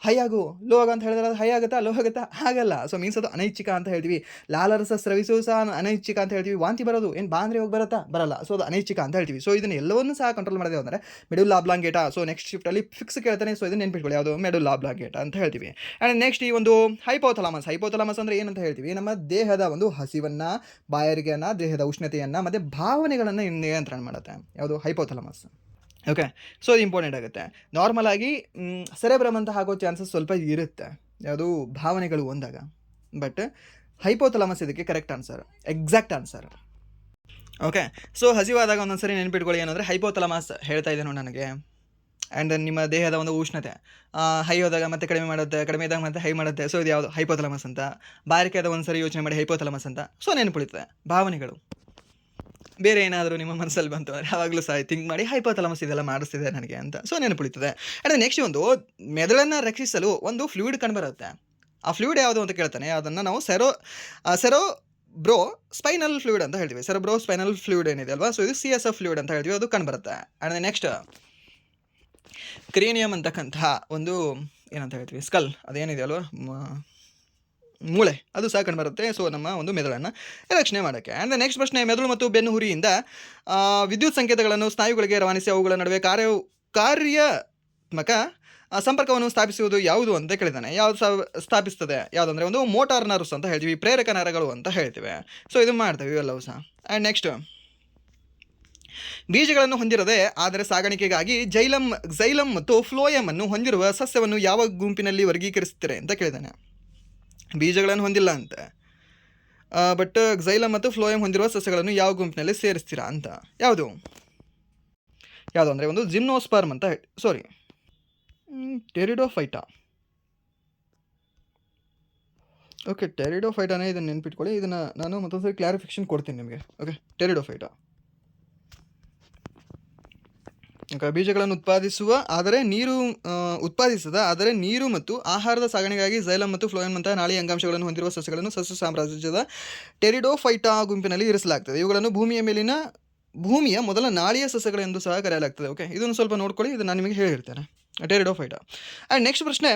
ಹೈ ಆಗು ಲೋ ಆಗ ಅಂತ ಹೇಳಿದ್ರೆ ಅದು ಹೈ ಆಗುತ್ತಾ ಲೋ ಆಗುತ್ತಾ? ಆಗಲ್ಲ. ಸೊ ಮೀನ್ಸ್ ಅದು ಅನೈಚ್ಛಿಕ ಅಂತ ಹೇಳ್ತೀವಿ. ಲಾಲಾರಸ ಸ್ರವಿಸು ಸಹ ಅನೈಚ್ಛಿಕ ಅಂತ ಹೇಳ್ತೀವಿ. ವಾಂತಿ ಬರೋದು ಏನು ಬಾ ಅಂದರೆ ಹೋಗಿ ಬರುತ್ತಾ? ಬರಲ್ಲ. ಸೊ ಅದು ಅನೈಚ್ಛಿಕ ಅಂತ ಹೇಳ್ತೀವಿ. ಸೊ ಇದನ್ನು ಎಲ್ಲವನ್ನೂ ಸಹ ಕಂಟ್ರೋಲ್ ಮಾಡಿದೆ ಅಂದರೆ ಮೆಡುಲ್ಲಾ ಆಬ್ಲಾಂಗೇಟ. ಸೊ ನೆಕ್ಸ್ಟ್ ಶಿಫ್ಟಲ್ಲಿ ಫಿಕ್ಸ್ ಕೇಳ್ತಾನೆ. ಸೊ ಇದನ್ನು ನೆನ್ಪಿಟ್ಕೊಳ್ಳಿ, ಯಾವುದು ಮೆಡುಲ್ಲಾ ಆಬ್ಲಾಂಗೇಟ ಅಂತ ಹೇಳ್ತೀವಿ. ಆ್ಯಂಡ್ ನೆಕ್ಸ್ಟ್ ಈ ಒಂದು ಹೈಪೋಥಲಾಮಸ್ ಅಂದರೆ ಏನಂತ ಹೇಳ್ತೀವಿ? ನಮ್ಮ ದೇಹದ ಒಂದು ಹಸಿವನ್ನು, ಬಾಯಾರಿಕೆಯನ್ನು, ದೇಹದ ಉಷ್ಣತೆಯನ್ನು ಮತ್ತು ಭಾವನೆಗಳನ್ನು ನಿಯಂತ್ರಣ ಮಾಡುತ್ತೆ. ಯಾವುದು? ಹೈಪೋಥಲಾಮಸ್. ಓಕೆ. ಸೊ ಇದು ಇಂಪಾರ್ಟೆಂಟ್ ಆಗುತ್ತೆ. ನಾರ್ಮಲಾಗಿ ಸೆರೆಬ್ರಮ್ ಅಂತ ಆಗೋ ಚಾನ್ಸಸ್ ಸ್ವಲ್ಪ ಇರುತ್ತೆ, ಯಾವುದು ಭಾವನೆಗಳು ಒಂದಾಗ. ಬಟ್ ಹೈಪೋಥಲಾಮಸ್ ಇದಕ್ಕೆ correct answer, exact answer. Okay. So ಹಸಿವಾದಾಗ ಒಂದೊಂದ್ಸರಿ ನೆನ್ಪಿಟ್ಕೊಳ್ಳಿ ಏನಂದರೆ ಹೈಪೋಥಲಾಮಸ್ ಹೇಳ್ತಾ ಇದ್ದೇನೋ ನನಗೆ. ಆ್ಯಂಡ್ ನಿಮ್ಮ ದೇಹದ ಒಂದು ಉಷ್ಣತೆ ಹೈ ಹೋದಾಗ ಮತ್ತೆ ಕಡಿಮೆ ಮಾಡುತ್ತೆ, ಕಡಿಮೆ ಇದ್ದಾಗ ಮತ್ತೆ ಹೈ ಮಾಡುತ್ತೆ. ಸೊ ಇದು ಯಾವುದು? ಹೈಪೋಥಲಾಮಸ್ ಅಂತ. ಬಾರಿಕೆ ಆದ ಒಂದ್ಸರಿ ಯೋಚನೆ ಮಾಡಿ ಹೈಪೋಥಲಾಮಸ್ ಅಂತ. ಸೊ ನೆನಪುಳಿತದೆ ಭಾವನೆಗಳು. ಬೇರೆ ಏನಾದರೂ ನಿಮ್ಮ ಮನಸ್ಸಲ್ಲಿ ಬಂತು ಅಂದರೆ ಆವಾಗಲೂ ಸಹ ಥಿಂಕ್ ಮಾಡಿ ಹೈಪೋಥಲಾಮಸ್ ಇದೆಲ್ಲ ಮಾಡಿಸ್ತಿದೆ ನನಗೆ ಅಂತ. ಸೊ ನೆನಪುಳಿತದೆ. ಆ್ಯಂಡ್ ನೆಕ್ಸ್ಟ್ ಒಂದು ಮೆದುಳನ್ನು ರಕ್ಷಿಸಲು ಒಂದು ಫ್ಲೂಯಿಡ್ ಕಂಡುಬರುತ್ತೆ. ಆ ಫ್ಲೂಯಿಡ್ ಯಾವುದು ಅಂತ ಕೇಳ್ತಾನೆ. ಅದನ್ನು ನಾವು ಸೆರೆಬ್ರೋ ಸ್ಪೈನಲ್ ಫ್ಲೂಯಿಡ್ ಅಂತ ಹೇಳ್ತೀವಿ. ಸೆರೆಬ್ರೋ ಸ್ಪೈನಲ್ ಫ್ಲೂಯಿಡ್ ಏನಿದೆ ಅಲ್ವಾ. ಸೊ ಇದು CSF ಫ್ಲೂಯಿಡ್ ಅಂತ ಹೇಳ್ತೀವಿ, ಅದು ಕಂಡುಬರುತ್ತೆ. ಆ್ಯಂಡ್ ನೆಕ್ಸ್ಟ್ ಕ್ರೇನಿಯಮ್ ಅಂತಕ್ಕಂತಹ ಒಂದು ಏನಂತ ಹೇಳ್ತೀವಿ, ಸ್ಕಲ್ ಅದೇನಿದೆ ಅಲ್ವಾ, ಮೂಳೆ, ಅದು ಸಹ ಕಂಡುಬರುತ್ತೆ. ಸೊ ನಮ್ಮ ಒಂದು ಮೆದುಳನ್ನು ರಕ್ಷಣೆ ಮಾಡೋಕ್ಕೆ. ಆ್ಯಂಡ್ ನೆಕ್ಸ್ಟ್ ಪ್ರಶ್ನೆ, ಮೆದುಳು ಮತ್ತು ಬೆನ್ನುಹುರಿಯಿಂದ ವಿದ್ಯುತ್ ಸಂಕೇತಗಳನ್ನು ಸ್ನಾಯುಗಳಿಗೆ ರವಾನಿಸಿ ಅವುಗಳ ನಡುವೆ ಕಾರ್ಯಾತ್ಮಕ ಸಂಪರ್ಕವನ್ನು ಸ್ಥಾಪಿಸುವುದು ಯಾವುದು ಅಂತ ಕೇಳಿದ್ದಾನೆ. ಯಾವುದು ಸ್ಥಾಪಿಸ್ತದೆ? ಯಾವುದಂದರೆ ಒಂದು ಮೋಟಾರ್ ನರ್ವ್ಸ್ ಅಂತ ಹೇಳ್ತೀವಿ, ಪ್ರೇರಕ ನರಗಳು ಅಂತ ಹೇಳ್ತೀವಿ. ಸೊ ಇದು ಮಾಡ್ತೇವೆ ಇವೆಲ್ಲವೂ ಸಹ. ಆ್ಯಂಡ್ ನೆಕ್ಸ್ಟ್ ಬೀಜಗಳನ್ನು ಹೊಂದಿರದೆ ಆದರೆ ಸಾಗಾಣಿಕೆಗಾಗಿ ಝೈಲಮ್ ಮತ್ತು ಫ್ಲೋಯಮ್ ಅನ್ನು ಹೊಂದಿರುವ ಸಸ್ಯವನ್ನು ಯಾವ ಗುಂಪಿನಲ್ಲಿ ವರ್ಗೀಕರಿಸುತ್ತಾರೆ ಅಂತ ಕೇಳಿದ್ದಾನೆ. ಬೀಜಗಳನ್ನು ಹೊಂದಿಲ್ಲ ಅಂತ, ಬಟ್ ಝೈಲಮ್ ಮತ್ತು ಫ್ಲೋಯಮ್ ಹೊಂದಿರುವ ಸಸ್ಯಗಳನ್ನು ಯಾವ ಗುಂಪಿನಲ್ಲಿ ಸೇರಿಸ್ತೀರಾ ಅಂತ. ಯಾವುದು ಅಂದರೆ ಒಂದು ಜಿಮ್ನೋಸ್ಪರ್ಮ್ ಅಂತ ಟೆರಿಡೋಫೈಟಾ. ಓಕೆ. ಟೆರಿಡೋಫೈಟಾನೇ, ಇದನ್ನು ನೆನ್ಪಿಟ್ಕೊಳ್ಳಿ. ಇದನ್ನು ನಾನು ಮತ್ತೊಂದು ಸರಿ ಕ್ಲಾರಿಫಿಕೇಷನ್ ಕೊಡ್ತೀನಿ ನಿಮಗೆ. ಓಕೆ. ಟೆರಿಡೋಫೈಟಾ. ಓಕೆ. ಬೀಜಗಳನ್ನು ಉತ್ಪಾದಿಸದ ಆದರೆ ನೀರು ಮತ್ತು ಆಹಾರದ ಸಾಗಣೆಗಾಗಿ ಝೈಲಮ್ ಮತ್ತು ಫ್ಲೋಯಮ್ ಅಂತಹ ನಾಳೀಯ ಅಂಗಾಂಶಗಳನ್ನು ಹೊಂದಿರುವ ಸಸ್ಯಗಳನ್ನು ಸಸ್ಯ ಸಾಮ್ರಾಜ್ಯದ ಟೆರಿಡೋಫೈಟಾ ಗುಂಪಿನಲ್ಲಿ ಇರಿಸಲಾಗ್ತದೆ. ಇವುಗಳನ್ನು ಭೂಮಿಯ ಮೊದಲ ನಾಳೀಯ ಸಸ್ಯಗಳೆಂದು ಸಹ ಕರೆಯಲಾಗ್ತದೆ. ಓಕೆ. ಇದನ್ನು ಸ್ವಲ್ಪ ನೋಡ್ಕೊಳ್ಳಿ, ಇದು ನಾನು ನಿಮಗೆ ಹೇಳಿರ್ತೇನೆ. ಟೆರಿಡೋಫೈಟ. ಆ್ಯಂಡ್ ನೆಕ್ಸ್ಟ್ ಪ್ರಶ್ನೆ,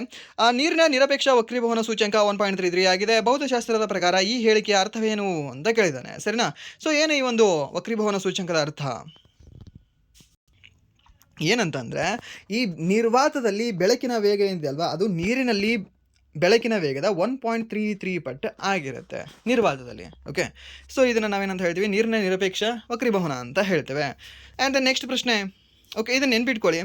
ನೀರಿನ ನಿರಪೇಕ್ಷ ವಕ್ರೀಭವನ ಸೂಚ್ಯಂಕ 1.33 ಆಗಿದೆ. ಭೌತಶಾಸ್ತ್ರದ ಪ್ರಕಾರ ಈ ಹೇಳಿಕೆಯ ಅರ್ಥವೇನು ಅಂತ ಕೇಳಿದ್ದಾನೆ, ಸರಿನಾ. ಸೊ ಏನು ಈ ಒಂದು ವಕ್ರೀಭವನ ಸೂಚ್ಯಂಕದ ಅರ್ಥ ಏನಂತಂದರೆ, ಈ ನಿರ್ವಾತದಲ್ಲಿ ಬೆಳಕಿನ ವೇಗ ಏನಿದೆ ಅಲ್ವಾ, ಅದು ನೀರಿನಲ್ಲಿ ಬೆಳಕಿನ ವೇಗದ 1.33 ಪಟ್ಟು ಆಗಿರುತ್ತೆ ನಿರ್ವಾತದಲ್ಲಿ. ಓಕೆ, ಸೊ ಇದನ್ನು ನಾವೇನಂತ ಹೇಳ್ತೀವಿ, ನೀರಿನ ನಿರಪೇಕ್ಷ ವಕ್ರೀಭವನ ಅಂತ ಹೇಳ್ತೇವೆ. ಆ್ಯಂಡ್ ನೆಕ್ಸ್ಟ್ ಪ್ರಶ್ನೆ, ಓಕೆ, ಇದನ್ನು ನೆನ್ಪಿಟ್ಕೊಳ್ಳಿ,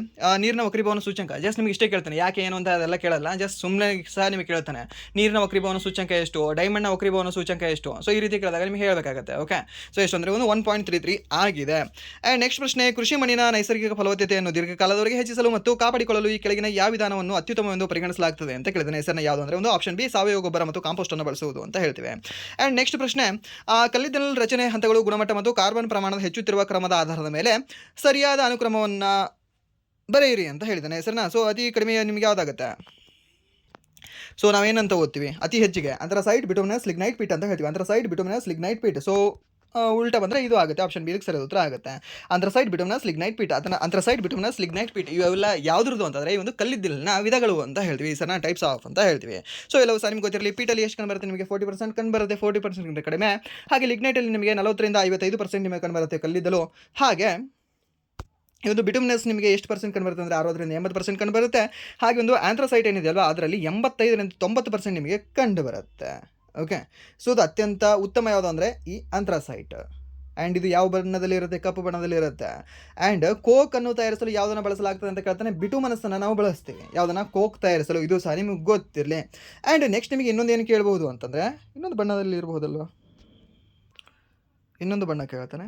ನೀರಿನ ವಕ್ರೀಭವನ ಸೂಚ್ಯಂಕ ಜಸ್ಟ್ ನಿಮಗೆ ಇಷ್ಟೇ ಕೇಳ್ತಾನೆ, ಯಾಕೆ ಏನು ಅಂತ ಅದೆಲ್ಲ ಕೇಳಲ್ಲ, ಜಸ್ಟ್ ಸುಮ್ಮನೆ ಸಹ ನಿಮಗೆ ಕೇಳ್ತಾನೆ ನೀರಿನ ವಕ್ರೀಭವನ ಸೂಚ್ಯಂಕ ಎಷ್ಟು, ಡೈಮಂಡ್ನ ವಕ್ರೀಭವನ ಸೂಚ್ಯಂಕ ಎಷ್ಟು. ಸೊ ಈ ರೀತಿ ಕೇಳಿದಾಗ ನಿಮಗೆ ಹೇಳಬೇಕಾಗುತ್ತೆ. ಓಕೆ, ಸೊ ಎಷ್ಟು ಅಂದರೆ 1.33 ಆಗಿದೆ. ಆ್ಯಂಡ್ ನೆಕ್ಸ್ಟ್ ಪ್ರಶ್ನೆ, ಕೃಷಿ ಮಣ್ಣಿನ ನೈಸರ್ಗಿಕ ಫಲವತ್ತತೆಯನ್ನು ದೀರ್ಘಕಾಲದವರೆಗೆ ಹೆಚ್ಚಿಸಲು ಮತ್ತು ಕಾಪಾಡಿಕೊಳ್ಳಲು ಈ ಕೆಳಗಿನ ಯಾವ ವಿಧಾನವನ್ನು ಅತ್ಯುತ್ತಮವೆಂದು ಪರಿಗಣಿಸಲಾಗುತ್ತದೆ ಅಂತ ಕೇಳಿದ್ದಾನೆ. ಹೆಸರನ್ನ ಯಾವುದು ಅಂದರೆ ಒಂದು ಆಪ್ಷನ್ ಬಿ, ಸಾವಯವ ಗೊಬ್ಬರ ಮತ್ತು ಕಾಂಪೋಸ್ಟನ್ನು ಬಳಸುವುದು ಅಂತ ಹೇಳ್ತೀವಿ. ಆ್ಯಂಡ್ ನೆಕ್ಸ್ಟ್ ಪ್ರಶ್ನೆ, ಕಲ್ಲಿದ್ದಲು ರಚನೆ ಹಂತಗಳು, ಗುಣಮಟ್ಟ ಮತ್ತು ಕಾರ್ಬನ್ ಪ್ರಮಾಣದ ಹೆಚ್ಚುತ್ತಿರುವ ಕ್ರಮದ ಆಧಾರದ ಮೇಲೆ ಸರಿಯಾದ ಅನುಕ್ರಮವನ್ನು ಬರೆಯಿರಿ ಅಂತ ಹೇಳಿದ್ದಾನೆ, ಸರಿನಾ. ಸೊ ಅತಿ ಕಡಿಮೆ ನಿಮಗೆ ಯಾವುದಾಗುತ್ತೆ, ಸೊ ನಾವೇನಂತ ಓದ್ತೀವಿ ಅತಿ ಹೆಚ್ಚಿಗೆ ಅಂಥ್ರಸೈಟ್ ಬಿಟುಮಿನಸ್ ಲಿಗ್ನೈಟ್ ಪೀಟ್ ಅಂತ ಹೇಳ್ತೀವಿ. ಅಂಥ್ರಸೈಟ್ ಬಿಟುಮಿನಸ್ ಲಿಗ್ನೈಟ್ ಪೀಟ್. ಸೊ ಉಲ್ಟಾ ಬಂದರೆ ಇದು ಆಗುತ್ತೆ, ಆಪ್ಷನ್ ಬಿ ಸರಿ ಉತ್ತರ ಆಗುತ್ತೆ. ಅಂಥ್ರಸೈಟ್ ಬಿಟುಮಿನಸ್ ಲಿಗ್ನೈಟ್ ಪೀಟ್, ಅದನ್ನು ಅಂಥ್ರಸೈಟ್ ಬಿಟುಮಿನಸ್ ಲಿಗ್ನೈಟ್ ಪೀಟ್ ಇವೆಲ್ಲ ಯಾವುದ್ರದ್ದು ಅಂತಂದರೆ ಈ ಒಂದು ಕಲ್ಲಿದ್ದಲಿನ ವಿಧಗಳು ಅಂತ ಹೇಳ್ತೀವಿ, ಸರಿನಾ, ಟೈಪ್ಸ್ ಆಫ್ ಅಂತ ಹೇಳ್ತೀವಿ. ಸೊ ಎಲ್ಲವೂ ಸಹ ನಿಮ್ಗೆ ಗೊತ್ತಿರಲಿ. ಪೀಟಲ್ಲಿ ಎಷ್ಟು ಕಂಡು ಬರುತ್ತೆ ನಿಮಗೆ 40% ಕಂಡು ಬರುತ್ತೆ, 40% ಕಡಿಮೆ. ಹಾಗೆ ಲಿಗ್ನೈಟಲ್ಲಿ ನಿಮಗೆ 40ರಿಂದ 55% ನಿಮಗೆ ಕಂಡು ಬರುತ್ತೆ ಕಲ್ಲಿದ್ದಲು. ಹಾಗೆ ಈ ಒಂದು ಬಿಟುಮಿನಸ್ ನಿಮಗೆ ಎಷ್ಟು ಪರ್ಸೆಂಟ್ ಕಂಡು ಬರುತ್ತೆ ಅಂದರೆ 60ರಿಂದ 80% ಕಂಡು ಬರುತ್ತೆ. ಹಾಗೆ ಒಂದು ಆಂಥ್ರಸೈಟ್ ಏನಿದೆ ಅಲ್ವಾ, ಅದರಲ್ಲಿ 85ರಿಂದ 90% ನಿಮಗೆ ಕಂಡು ಬರುತ್ತೆ. ಓಕೆ, ಸೊ ಅದು ಅತ್ಯಂತ ಉತ್ತಮ ಯಾವುದು ಅಂದರೆ ಈ ಆಂಥ್ರಸೈಟ್. ಆ್ಯಂಡ್ ಇದು ಯಾವ ಬಣ್ಣದಲ್ಲಿ ಇರುತ್ತೆ, ಕಪ್ಪು ಬಣ್ಣದಲ್ಲಿ ಇರುತ್ತೆ. ಆ್ಯಂಡ್ ಕೋಕನ್ನು ತಯಾರಿಸಲು ಯಾವುದನ್ನು ಬಳಸಲಾಗ್ತದೆ ಅಂತ ಕೇಳ್ತಾನೆ, ಬಿಟುಮನಸ್ಸನ್ನು ನಾವು ಬಳಸ್ತೀವಿ. ಯಾವುದನ್ನು, ಕೋಕ್ ತಯಾರಿಸಲು. ಇದು ಸಹ ನಿಮಗೆ ಗೊತ್ತಿರಲಿ. ಆ್ಯಂಡ್ ನೆಕ್ಸ್ಟ್ ನಿಮಗೆ ಇನ್ನೊಂದು ಏನು ಕೇಳ್ಬೋದು ಅಂತಂದರೆ, ಇನ್ನೊಂದು ಬಣ್ಣದಲ್ಲಿ ಇರಬಹುದಲ್ವ, ಇನ್ನೊಂದು ಬಣ್ಣ ಕೇಳ್ತಾನೆ.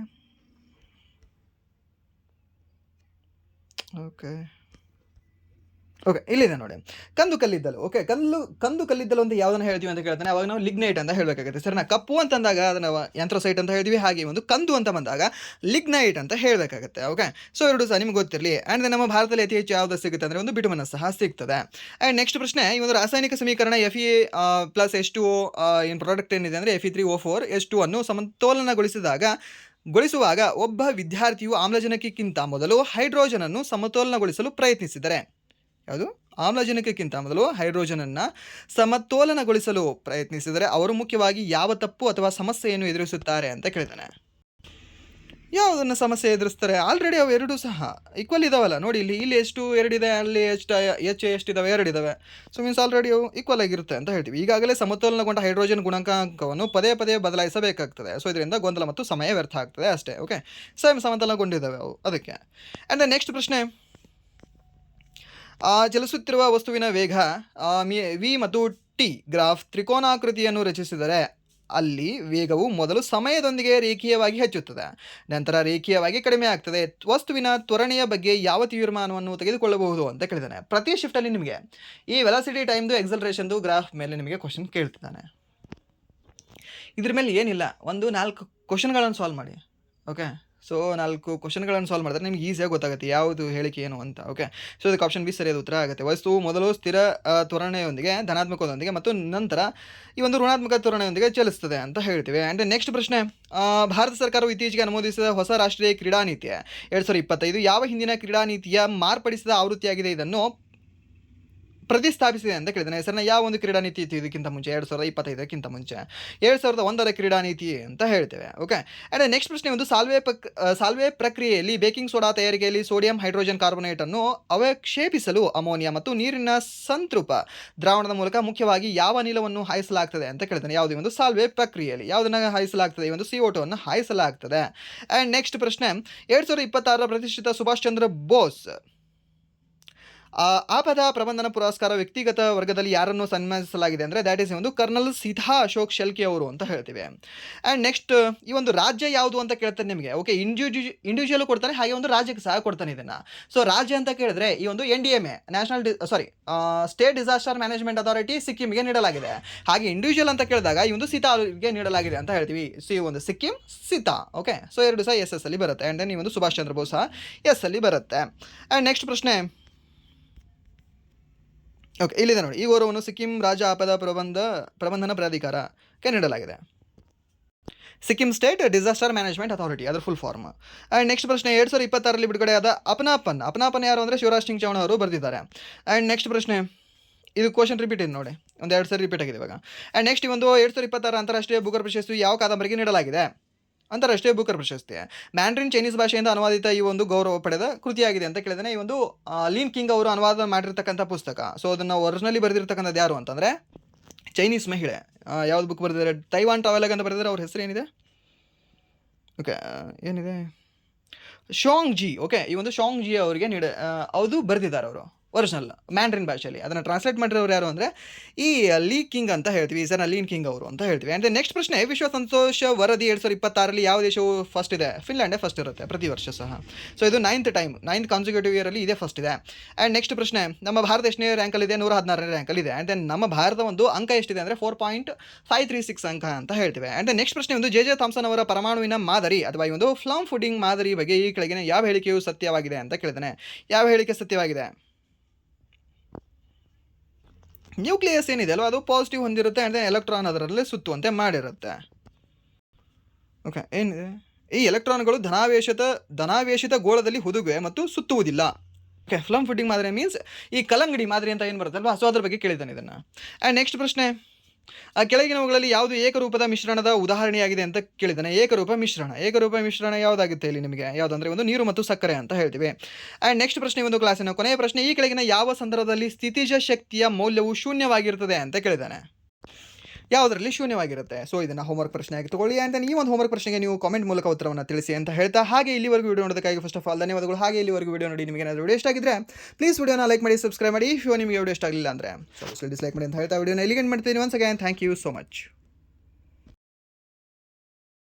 ಓಕೆ, ಇಲ್ಲಿದೆ ನೋಡಿ, ಕಂದು ಕಲ್ಲಿದ್ದಲು. ಓಕೆ, ಕಂದು ಕಲ್ಲಿದ್ದಲು ಅಂತ ಯಾವುದನ್ನು ಹೇಳ್ತೀವಿ ಅಂತ ಕೇಳ್ತಾನೆ, ಅವಾಗ ನಾವು ಲಿಗ್ನೈಟ್ ಅಂತ ಹೇಳಬೇಕಾಗುತ್ತೆ, ಸರಿನಾ. ಕಪ್ಪು ಅಂತಂದಾಗ ಅದನ್ನು ಆಂಥ್ರಸೈಟ್ ಅಂತ ಹೇಳ್ತೀವಿ. ಹಾಗೆ ಒಂದು ಕಂದು ಅಂತ ಬಂದಾಗ ಲಿಗ್ನೈಟ್ ಅಂತ ಹೇಳಬೇಕಾಗುತ್ತೆ. ಓಕೆ, ಸೊ ಎರಡು ಸಹ ನಿಮ್ಗೆ ಗೊತ್ತಿರಲಿ. ಆ್ಯಂಡ್ ನಮ್ಮ ಭಾರತದಲ್ಲಿ ಅತಿ ಹೆಚ್ಚು ಯಾವುದು ಸಿಗುತ್ತೆ ಅಂದರೆ ಒಂದು ಬಿಟುಮಿನಸ್ ಸಹ ಸಿಗ್ತದೆ. ಆ್ಯಂಡ್ ನೆಕ್ಸ್ಟ್ ಪ್ರಶ್ನೆ, ಈ ಒಂದು ರಾಸಾಯನಿಕ ಸಮೀಕರಣ Fe+H2O ಏನು ಪ್ರಾಡಕ್ಟ್ ಏನಿದೆ ಅಂದರೆ Fe3O4 H2 ಅನ್ನು ಸಮತೋಲನಗೊಳಿಸುವಾಗ ಒಬ್ಬ ವಿದ್ಯಾರ್ಥಿಯು ಆಮ್ಲಜನಕಕ್ಕಿಂತ ಮೊದಲು ಹೈಡ್ರೋಜನನ್ನು ಸಮತೋಲನಗೊಳಿಸಲು ಪ್ರಯತ್ನಿಸಿದರೆ, ಯಾವುದು, ಆಮ್ಲಜನಕಕ್ಕಿಂತ ಮೊದಲು ಹೈಡ್ರೋಜನನ್ನು ಸಮತೋಲನಗೊಳಿಸಲು ಪ್ರಯತ್ನಿಸಿದರೆ ಅವರು ಮುಖ್ಯವಾಗಿ ಯಾವ ತಪ್ಪು ಅಥವಾ ಸಮಸ್ಯೆಯನ್ನು ಎದುರಿಸುತ್ತಾರೆ ಅಂತ ಕೇಳ್ತಾನೆ. ಯಾವುದನ್ನು ಸಮಸ್ಯೆ ಎದುರಿಸ್ತಾರೆ, ಆಲ್ರೆಡಿ ಅವು ಎರಡೂ ಸಹ ಈಕ್ವಲ್ ಇದಾವಲ್ಲ ನೋಡಿ, ಇಲ್ಲಿ ಎಷ್ಟು ಎರಡಿದೆ, ಅಲ್ಲಿ ಎಷ್ಟಿದ್ದಾವೆ, ಎರಡಿದ್ದಾವೆ. ಸೊ ಮೀನ್ಸ್ ಆಲ್ರೆಡಿ ಅವು ಈಕ್ವಲ್ ಆಗಿರುತ್ತೆ ಅಂತ ಹೇಳ್ತೀವಿ. ಈಗಾಗಲೇ ಸಮತೋಲನಗೊಂಡ ಹೈಡ್ರೋಜನ್ ಗುಣಾಂಕವನ್ನು ಪದೇ ಪದೇ ಬದಲಾಯಿಸಬೇಕಾಗ್ತದೆ. ಸೊ ಇದರಿಂದ ಗೊಂದಲ ಮತ್ತು ಸಮಯ ವ್ಯರ್ಥ ಆಗ್ತದೆ ಅಷ್ಟೇ. ಓಕೆ, ಸಮತೋಲನಗೊಂಡಿದ್ದಾವೆ ಅವು ಅದಕ್ಕೆ. ಆ್ಯಂಡ್ ನೆಕ್ಸ್ಟ್ ಪ್ರಶ್ನೆ, ಚಲಿಸುತ್ತಿರುವ ವಸ್ತುವಿನ ವೇಗ ವಿ ಮತ್ತು ಟಿ ಗ್ರಾಫ್ ತ್ರಿಕೋನಾಕೃತಿಯನ್ನು ರಚಿಸಿದರೆ ಅಲ್ಲಿ ವೇಗವು ಮೊದಲು ಸಮಯದೊಂದಿಗೆ ರೇಖೀಯವಾಗಿ ಹೆಚ್ಚುತ್ತದೆ, ನಂತರ ರೇಖೀಯವಾಗಿ ಕಡಿಮೆ ಆಗ್ತದೆ. ವಸ್ತುವಿನ ತ್ವರಣೆಯ ಬಗ್ಗೆ ಯಾವ ತೀರ್ಮಾನವನ್ನು ತೆಗೆದುಕೊಳ್ಳಬಹುದು ಅಂತ ಕೇಳಿದ್ದಾನೆ. ಪ್ರತಿ ಶಿಫ್ಟಲ್ಲಿ ನಿಮಗೆ ಈ ವೆಲಾಸಿಟಿ ಟೈಮ್ದು ಎಕ್ಸಲರೇಷನ್ದು ಗ್ರಾಫ್ ಮೇಲೆ ನಿಮಗೆ ಕ್ವಶನ್ ಕೇಳ್ತಿದ್ದಾನೆ. ಇದ್ರ ಮೇಲೆ ಏನಿಲ್ಲ, ಒಂದು 4 ಕ್ವಶನ್ಗಳನ್ನು ಸಾಲ್ವ್ ಮಾಡಿ. ಓಕೆ, ಸೊ 4 ಕ್ವಶನ್ಗಳನ್ನು ಸಾಲ್ವ್ ಮಾಡಿದ್ರೆ ನಿಮ್ಗೆ ಈಸಿಯಾಗಿ ಗೊತ್ತಾಗುತ್ತೆ ಯಾವುದು ಹೇಳಿಕೆ ಏನು ಅಂತ. ಓಕೆ, ಸೊ ಇದಕ್ಕೆ ಆಪ್ಷನ್ ಬಿ ಸರಿಯಾದ ಉತ್ತರ ಆಗುತ್ತೆ. ವಸ್ತುವು ಮೊದಲು ಸ್ಥಿರ ತ್ವರಣೆಯೊಂದಿಗೆ ಧನಾತ್ಮಕದೊಂದಿಗೆ ಮತ್ತು ನಂತರ ಈ ಒಂದು ಋಣಾತ್ಮಕ ತ್ವರಣೆಯೊಂದಿಗೆ ಚಲಿಸ್ತದೆ ಅಂತ ಹೇಳ್ತೀವಿ. ಆ್ಯಂಡ್ ನೆಕ್ಸ್ಟ್ ಪ್ರಶ್ನೆ, ಭಾರತ ಸರ್ಕಾರವು ಇತ್ತೀಚೆಗೆ ಅನುಮೋದಿಸಿದ ಹೊಸ ರಾಷ್ಟ್ರೀಯ ಕ್ರೀಡಾ ನೀತಿ 2025 ಯಾವ ಹಿಂದಿನ ಕ್ರೀಡಾ ನೀತಿಯ ಮಾರ್ಪಡಿಸಿದ ಆವೃತ್ತಿಯಾಗಿದೆ, ಇದನ್ನು ಪ್ರತಿಸ್ಥಾಪಿಸಿದೆ ಅಂತ ಕೇಳಿದ್ದಾನೆ. ಹೆಸರನ್ನ ಯಾವ ಒಂದು ಕ್ರೀಡಾ ನೀತಿ ಇತ್ತು ಇದಕ್ಕಿಂತ ಮುಂಚೆ, 2025ಕ್ಕಿಂತ ಮುಂಚೆ 2001ರ ಕ್ರೀಡಾ ನೀತಿ ಅಂತ ಹೇಳ್ತೇವೆ. ಓಕೆ, ಆ್ಯಂಡ್ ನೆಕ್ಸ್ಟ್ ಪ್ರಶ್ನೆ, ಒಂದು ಸಾಲ್ವೆ ಪ್ರಕ್ರಿಯೆಯಲ್ಲಿ ಬೇಕಿಂಗ್ ಸೋಡಾ ತಯಾರಿಕೆಯಲ್ಲಿ ಸೋಡಿಯಂ ಹೈಡ್ರೋಜನ್ ಕಾರ್ಬೊನೇಟನ್ನು ಅವಕ್ಷೇಪಿಸಲು ಅಮೋನಿಯಾ ಮತ್ತು ನೀರಿನ ಸಂತೃಪ ದ್ರಾವಣದ ಮೂಲಕ ಮುಖ್ಯವಾಗಿ ಯಾವ ಅನಿಲವನ್ನು ಹಾಯಿಸಲಾಗ್ತದೆ ಅಂತ ಕೇಳ್ತಾನೆ. ಯಾವುದೇ ಒಂದು ಸಾಲ್ವೆ ಪ್ರಕ್ರಿಯೆಯಲ್ಲಿ ಯಾವುದನ್ನು ಹಾಯಿಸಲಾಗ್ತದೆ, ಈ ಒಂದು CO2 ಅನ್ನು ಹಾಯಿಸಲಾಗ್ತದೆ. ಆ್ಯಂಡ್ ನೆಕ್ಸ್ಟ್ ಪ್ರಶ್ನೆ, 2026ರ ಪ್ರತಿಷ್ಠಿತ ಸುಭಾಷ್ ಚಂದ್ರ ಬೋಸ್ ಆಪದ ಪ್ರಬಂಧನ ಪುರಸ್ಕಾರ ವ್ಯಕ್ತಿಗತ ವರ್ಗದಲ್ಲಿ ಯಾರನ್ನು ಸನ್ಮಾನಿಸಲಾಗಿದೆ ಅಂದರೆ ದ್ಯಾಟ್ ಈಸ್ ಒಂದು ಕರ್ನಲ್ ಸೀತಾ ಅಶೋಕ್ ಶೆಲ್ಕೆ ಅವರು ಅಂತ ಹೇಳ್ತೀವಿ. ಆ್ಯಂಡ್ ನೆಕ್ಸ್ಟ್, ಈ ಒಂದು ರಾಜ್ಯ ಯಾವುದು ಅಂತ ಕೇಳ್ತಾನೆ ನಿಮಗೆ. ಓಕೆ, ಇಂಡಿವಿಜುವಲ್ ಕೊಡ್ತಾನೆ, ಹಾಗೆ ಒಂದು ರಾಜ್ಯಕ್ಕೆ ಸಹ ಕೊಡ್ತಾನೆ ಇದನ್ನು. ಸೊ ರಾಜ್ಯ ಅಂತ ಕೇಳಿದ್ರೆ ಈ ಒಂದು NDMA state disaster management authority ಸಿಕ್ಕಿಂಗೆ ನೀಡಲಾಗಿದೆ. ಹಾಗೆ ಇಂಡಿವಿಜುವಲ್ ಅಂತ ಕೇಳಿದಾಗ ಈ ಒಂದು ಸೀತಾ ಅವರಿಗೆ ನೀಡಲಾಗಿದೆ ಅಂತ ಹೇಳ್ತೀವಿ. ಒಂದು ಸಿಕ್ಕಿಂ ಸೀತಾ. ಓಕೆ, ಸೊ ಎರಡು ಸಹ SS ಅಲ್ಲಿ ಬರುತ್ತೆ. ಆ್ಯಂಡ್ ದೆನ್ ಈ ಒಂದು ಸುಭಾಷ್ ಚಂದ್ರ ಬೋಸ್ ಸಹ S ಅಲ್ಲಿ ಬರುತ್ತೆ. ಆ್ಯಂಡ್ ನೆಕ್ಸ್ಟ್ ಪ್ರಶ್ನೆ, ಓಕೆ, ಇಲ್ಲಿದೆ ನೋಡಿ, ಈ ಗೌರವವನ್ನು ಸಿಕ್ಕಿಂ ರಾಜ್ಯ ಆಪದ ಪ್ರಬಂಧನ ಪ್ರಾಧಿಕಾರಕ್ಕೆ ನೀಡಲಾಗಿದೆ. Sikkim state disaster management authority ಅದರ ಫುಲ್ ಫಾರ್ಮ್. ಆ್ಯಂಡ್ ನೆಕ್ಸ್ಟ್ ಪ್ರಶ್ನೆ 2026 ಬಿಡುಗಡೆ ಆದ ಅಪನಾಪನ್ ಯಾರು ಅಂದರೆ ಶಿವರಾಜ್ ಸಿಂಗ್ ಚೌಹಾಣ್ ಅವರು ಬರೆದಿದ್ದಾರೆ. ಆ್ಯಂಡ್ ನೆಕ್ಸ್ಟ್ ಪ್ರಶ್ನೆ, ಇದು ಕ್ವಶನ್ ರಿಪೀಟ್ ಇದೆ ನೋಡಿ, ಒಂದು 2 ಸರಿ ರಿಪೀಟ್ ಆಗಿದೆ ಇವಾಗ. ಆ್ಯಂಡ್ ನೆಕ್ಸ್ಟ್ ಈ ಒಂದು 2026 ಅಂತಾರಾಷ್ಟ್ರೀಯ ಬೂಕರ್ ಪ್ರಶಸ್ತಿ ಯಾವ ಕಾದಂಬರಿಗೆ ನೀಡಲಾಗಿದೆ? ಅಂತಾರಾಷ್ಟ್ರೀಯ ಬೂಕರ್ ಪ್ರಶಸ್ತಿ ಮ್ಯಾಂಡ್ರಿನ್ ಚೈನೀಸ್ ಭಾಷೆಯಿಂದ ಅನುವಾದಿತ ಈ ಒಂದು ಗೌರವ ಪಡೆದ ಕೃತಿಯಾಗಿದೆ ಅಂತ ಕೇಳಿದಾನೆ. ಈ ಒಂದು ಲೀನ್ ಕಿಂಗ್ ಅವರು ಅನುವಾದ ಮಾಡಿರ್ತಕ್ಕಂಥ ಪುಸ್ತಕ. ಸೊ ಅದನ್ನು ಒರಿಜಿನಲಿ ಬರೆದಿರ್ತಕ್ಕಂಥದ್ದು ಯಾರು ಅಂತಂದರೆ ಚೈನೀಸ್ ಮಹಿಳೆ. ಯಾವ್ದು ಬುಕ್ ಬರೆದಿದ್ದಾರೆ? ತೈವಾನ್ ಟ್ರಾವೆಲಾಗ್ ಅಂತ ಬರೆದಿದ್ದಾರೆ. ಅವ್ರ ಹೆಸರು ಏನಿದೆ? ಓಕೆ, ಏನಿದೆ? ಶಾಂಗ್ ಜಿ. ಓಕೆ, ಈ ಒಂದು ಶಾಂಗ್ ಜಿ ಅವರಿಗೆ ಅದು ಬರೆದಿದ್ದಾರೆ ಅವರು ಒರಿಜಿನಲ್ ಮ್ಯಾಂಡ್ರಿನ್ ಭಾಷೆಯಲ್ಲಿ. ಅದನ್ನು ಟ್ರಾನ್ಸ್ಲೇಟ್ ಮಾಡಿರೋರು ಯಾರು ಅಂದರೆ ಈ ಲೀ ಕಿಂಗ್ ಅಂತ ಹೇಳ್ತೀವಿ, ಸರ್ ಲೀನ್ ಕಿಂಗ್ ಅವರು ಅಂತ ಹೇಳ್ತೀವಿ. ಆ್ಯಂಡ್ ನೆಕ್ಸ್ಟ್ ಪ್ರಶ್ನೆ, ವಿಶ್ವ ಸಂತೋಷ ವರದಿ 2026 ಯಾವ ದೇಶವು ಫಸ್ಟ್ ಇದೆ? ಫಿನ್ಲ್ಯಾಂಡೇ ಫಸ್ಟ್ ಇರುತ್ತೆ ಪ್ರತಿ ವರ್ಷ ಸಹ. ಸೊ ಇದು 9th ಕಾನ್ಸಿಕ್ಯೂಟಿವ್ ಇಯರಲ್ಲಿ ಇದೇ ಫಸ್ಟ್ ಇದೆ. ಆ್ಯಂಡ್ ನೆಕ್ಸ್ಟ್ ಪ್ರಶ್ನೆ, ನಮ್ಮ ಭಾರತ ಎಷ್ಟನೇ ರ್ಯಾಂಕಲ್ಲಿದೆ? 116ನೇ ರ್ಯಾಂಕಲ್ಲಿದೆ. ಆ್ಯಂಡ್ ದೆನ್ ನಮ್ಮ ಭಾರತ ಒಂದು ಅಂಕ ಎಷ್ಟಿದೆ ಅಂದರೆ 4.536 ಅಂಕ ಅಂತ ಹೇಳ್ತೀವಿ. ಆ್ಯಂಡ್ ನೆಕ್ಸ್ಟ್ ಪ್ರಶ್ನೆ, ಒಂದು ಜೆ ಥಾಮ್ಸನ್ ಅವರ ಪರಮಾಣುವಿನ ಮಾದರಿ ಅಥವಾ ಈ ಒಂದು ಫ್ಲಾಮ್ ಫುಡಿಂಗ್ ಮಾದರಿ ಬಗ್ಗೆ ಈ ಕೆಳಗಿನ ಯಾವ ಹೇಳಿಕೆಯು ಸತ್ಯವಾಗಿದೆ ಅಂತ ಕೇಳಿದಾನೆ. ಯಾವ ಹೇಳಿಕೆ ಸತ್ಯವಾಗಿದೆ? ನ್ಯೂಕ್ಲಿಯಸ್ ಏನಿದೆ ಅಲ್ವಾ, ಅದು ಪಾಸಿಟಿವ್ ಹೊಂದಿರುತ್ತೆ. ಆ್ಯಂಡ್ ಎಲೆಕ್ಟ್ರಾನ್ ಅದರಲ್ಲಿ ಸುತ್ತುವಂತೆ ಮಾಡಿರುತ್ತೆ. ಓಕೆ, ಏನಿದೆ? ಈ ಎಲೆಕ್ಟ್ರಾನ್ಗಳು ಧನಾವೇಶಿತ ಗೋಳದಲ್ಲಿ ಹುದುಗುವೆ ಮತ್ತು ಸುತ್ತುವುದಿಲ್ಲ. ಓಕೆ, ಫ್ಲಮ್ ಫುಡ್ಡಿಂಗ್ ಮಾದರಿ ಮೀನ್ಸ್ ಈ ಕಲ್ಲಂಗಡಿ ಮಾದರಿ ಅಂತ ಏನು ಬರುತ್ತಲ್ವಾ, ಸೊ ಅದ್ರ ಬಗ್ಗೆ ಕೇಳಿದ್ದಾನೆ ಇದನ್ನು. ಆ್ಯಂಡ್ ನೆಕ್ಸ್ಟ್ ಪ್ರಶ್ನೆ, ಕೆಳಗಿನವುಗಳಲ್ಲಿ ಯಾವುದು ಏಕರೂಪದ ಮಿಶ್ರಣದ ಉದಾಹರಣೆಯಾಗಿದೆ ಅಂತ ಕೇಳಿದ್ದಾನೆ. ಏಕರೂಪ ಮಿಶ್ರಣ ಯಾವುದಾಗುತ್ತೆ ಇಲ್ಲಿ ನಿಮಗೆ? ಯಾವುದಂದರೆ ಒಂದು ನೀರು ಮತ್ತು ಸಕ್ಕರೆ ಅಂತ ಹೇಳ್ತೀವಿ. ಆ್ಯಂಡ್ ನೆಕ್ಸ್ಟ್ ಪ್ರಶ್ನೆ, ಒಂದು ಕ್ಲಾಸಿನ ಕೊನೆಯ ಪ್ರಶ್ನೆ, ಈ ಕೆಳಗಿನ ಯಾವ ಸಂದರ್ಭದಲ್ಲಿ ಸ್ಥಿತಿಜ ಶಕ್ತಿಯ ಮೌಲ್ಯವು ಶೂನ್ಯವಾಗಿರುತ್ತದೆ ಅಂತ ಕೇಳಿದ್ದಾನೆ. ಯಾವುದರಲ್ಲಿ ಶೂನ್ಯವಾಗಿರುತ್ತೆ? ಸೊ ಇದನ್ನು ಹೋಮ್ವರ್ಕ್ ಪ್ರಶ್ನೆಯಾಗಿ ತಗೊಳ್ಳಿ. ಆ್ಯಂಡ್ ಈ ಒಂದು ಹೋಮ್ವರ್ಕ್ ಪ್ರಶ್ನೆಗೆ ನೀವು ಕಾಮೆಂಟ್ ಮೂಲಕ ಉತ್ತರವನ್ನು ತಿಳಿಸಿ ಅಂತ ಹೇಳ್ತಾ, ಹಾಗೆ ಇಲ್ಲಿವರೆಗೂ ವಿಡಿಯೋ ನೋಡೋದಕ್ಕಾಗಿ ಫಸ್ಟ್ ಆಫ್ ಆಲ್ ಧನ್ಯವಾದಗಳು. ಹಾಗೆ ಇಲ್ಲಿವರೆಗೂ ವಿಡಿಯೋ ನೋಡಿ ನಿಮಗೆ ಏನಾದರೂ ವಿಡಿಯೋ ಇಷ್ಟ ಆಗಿದ್ರೆ ಪ್ಲೀಸ್ ವಿಡಿಯೋನ ಲೈಕ್ ಮಾಡಿ, ಸಬ್ಸ್ಕ್ರೈಬ್ ಮಾಡಿ. ನಿಮಗೆ ವಿಡಿಯೋ ಇಷ್ಟ ಆಗಲಿಲ್ಲ ಅಂದರೆ ಡಿಸ್ಲೈಕ್ ಮಾಡಿ ಅಂತ ಹೇಳ್ತಾ ವಿಡಿಯೋನ ಎಲ್ಲಿಗೆ ಮಾಡ್ತೀನಿ. Once again thank you so much.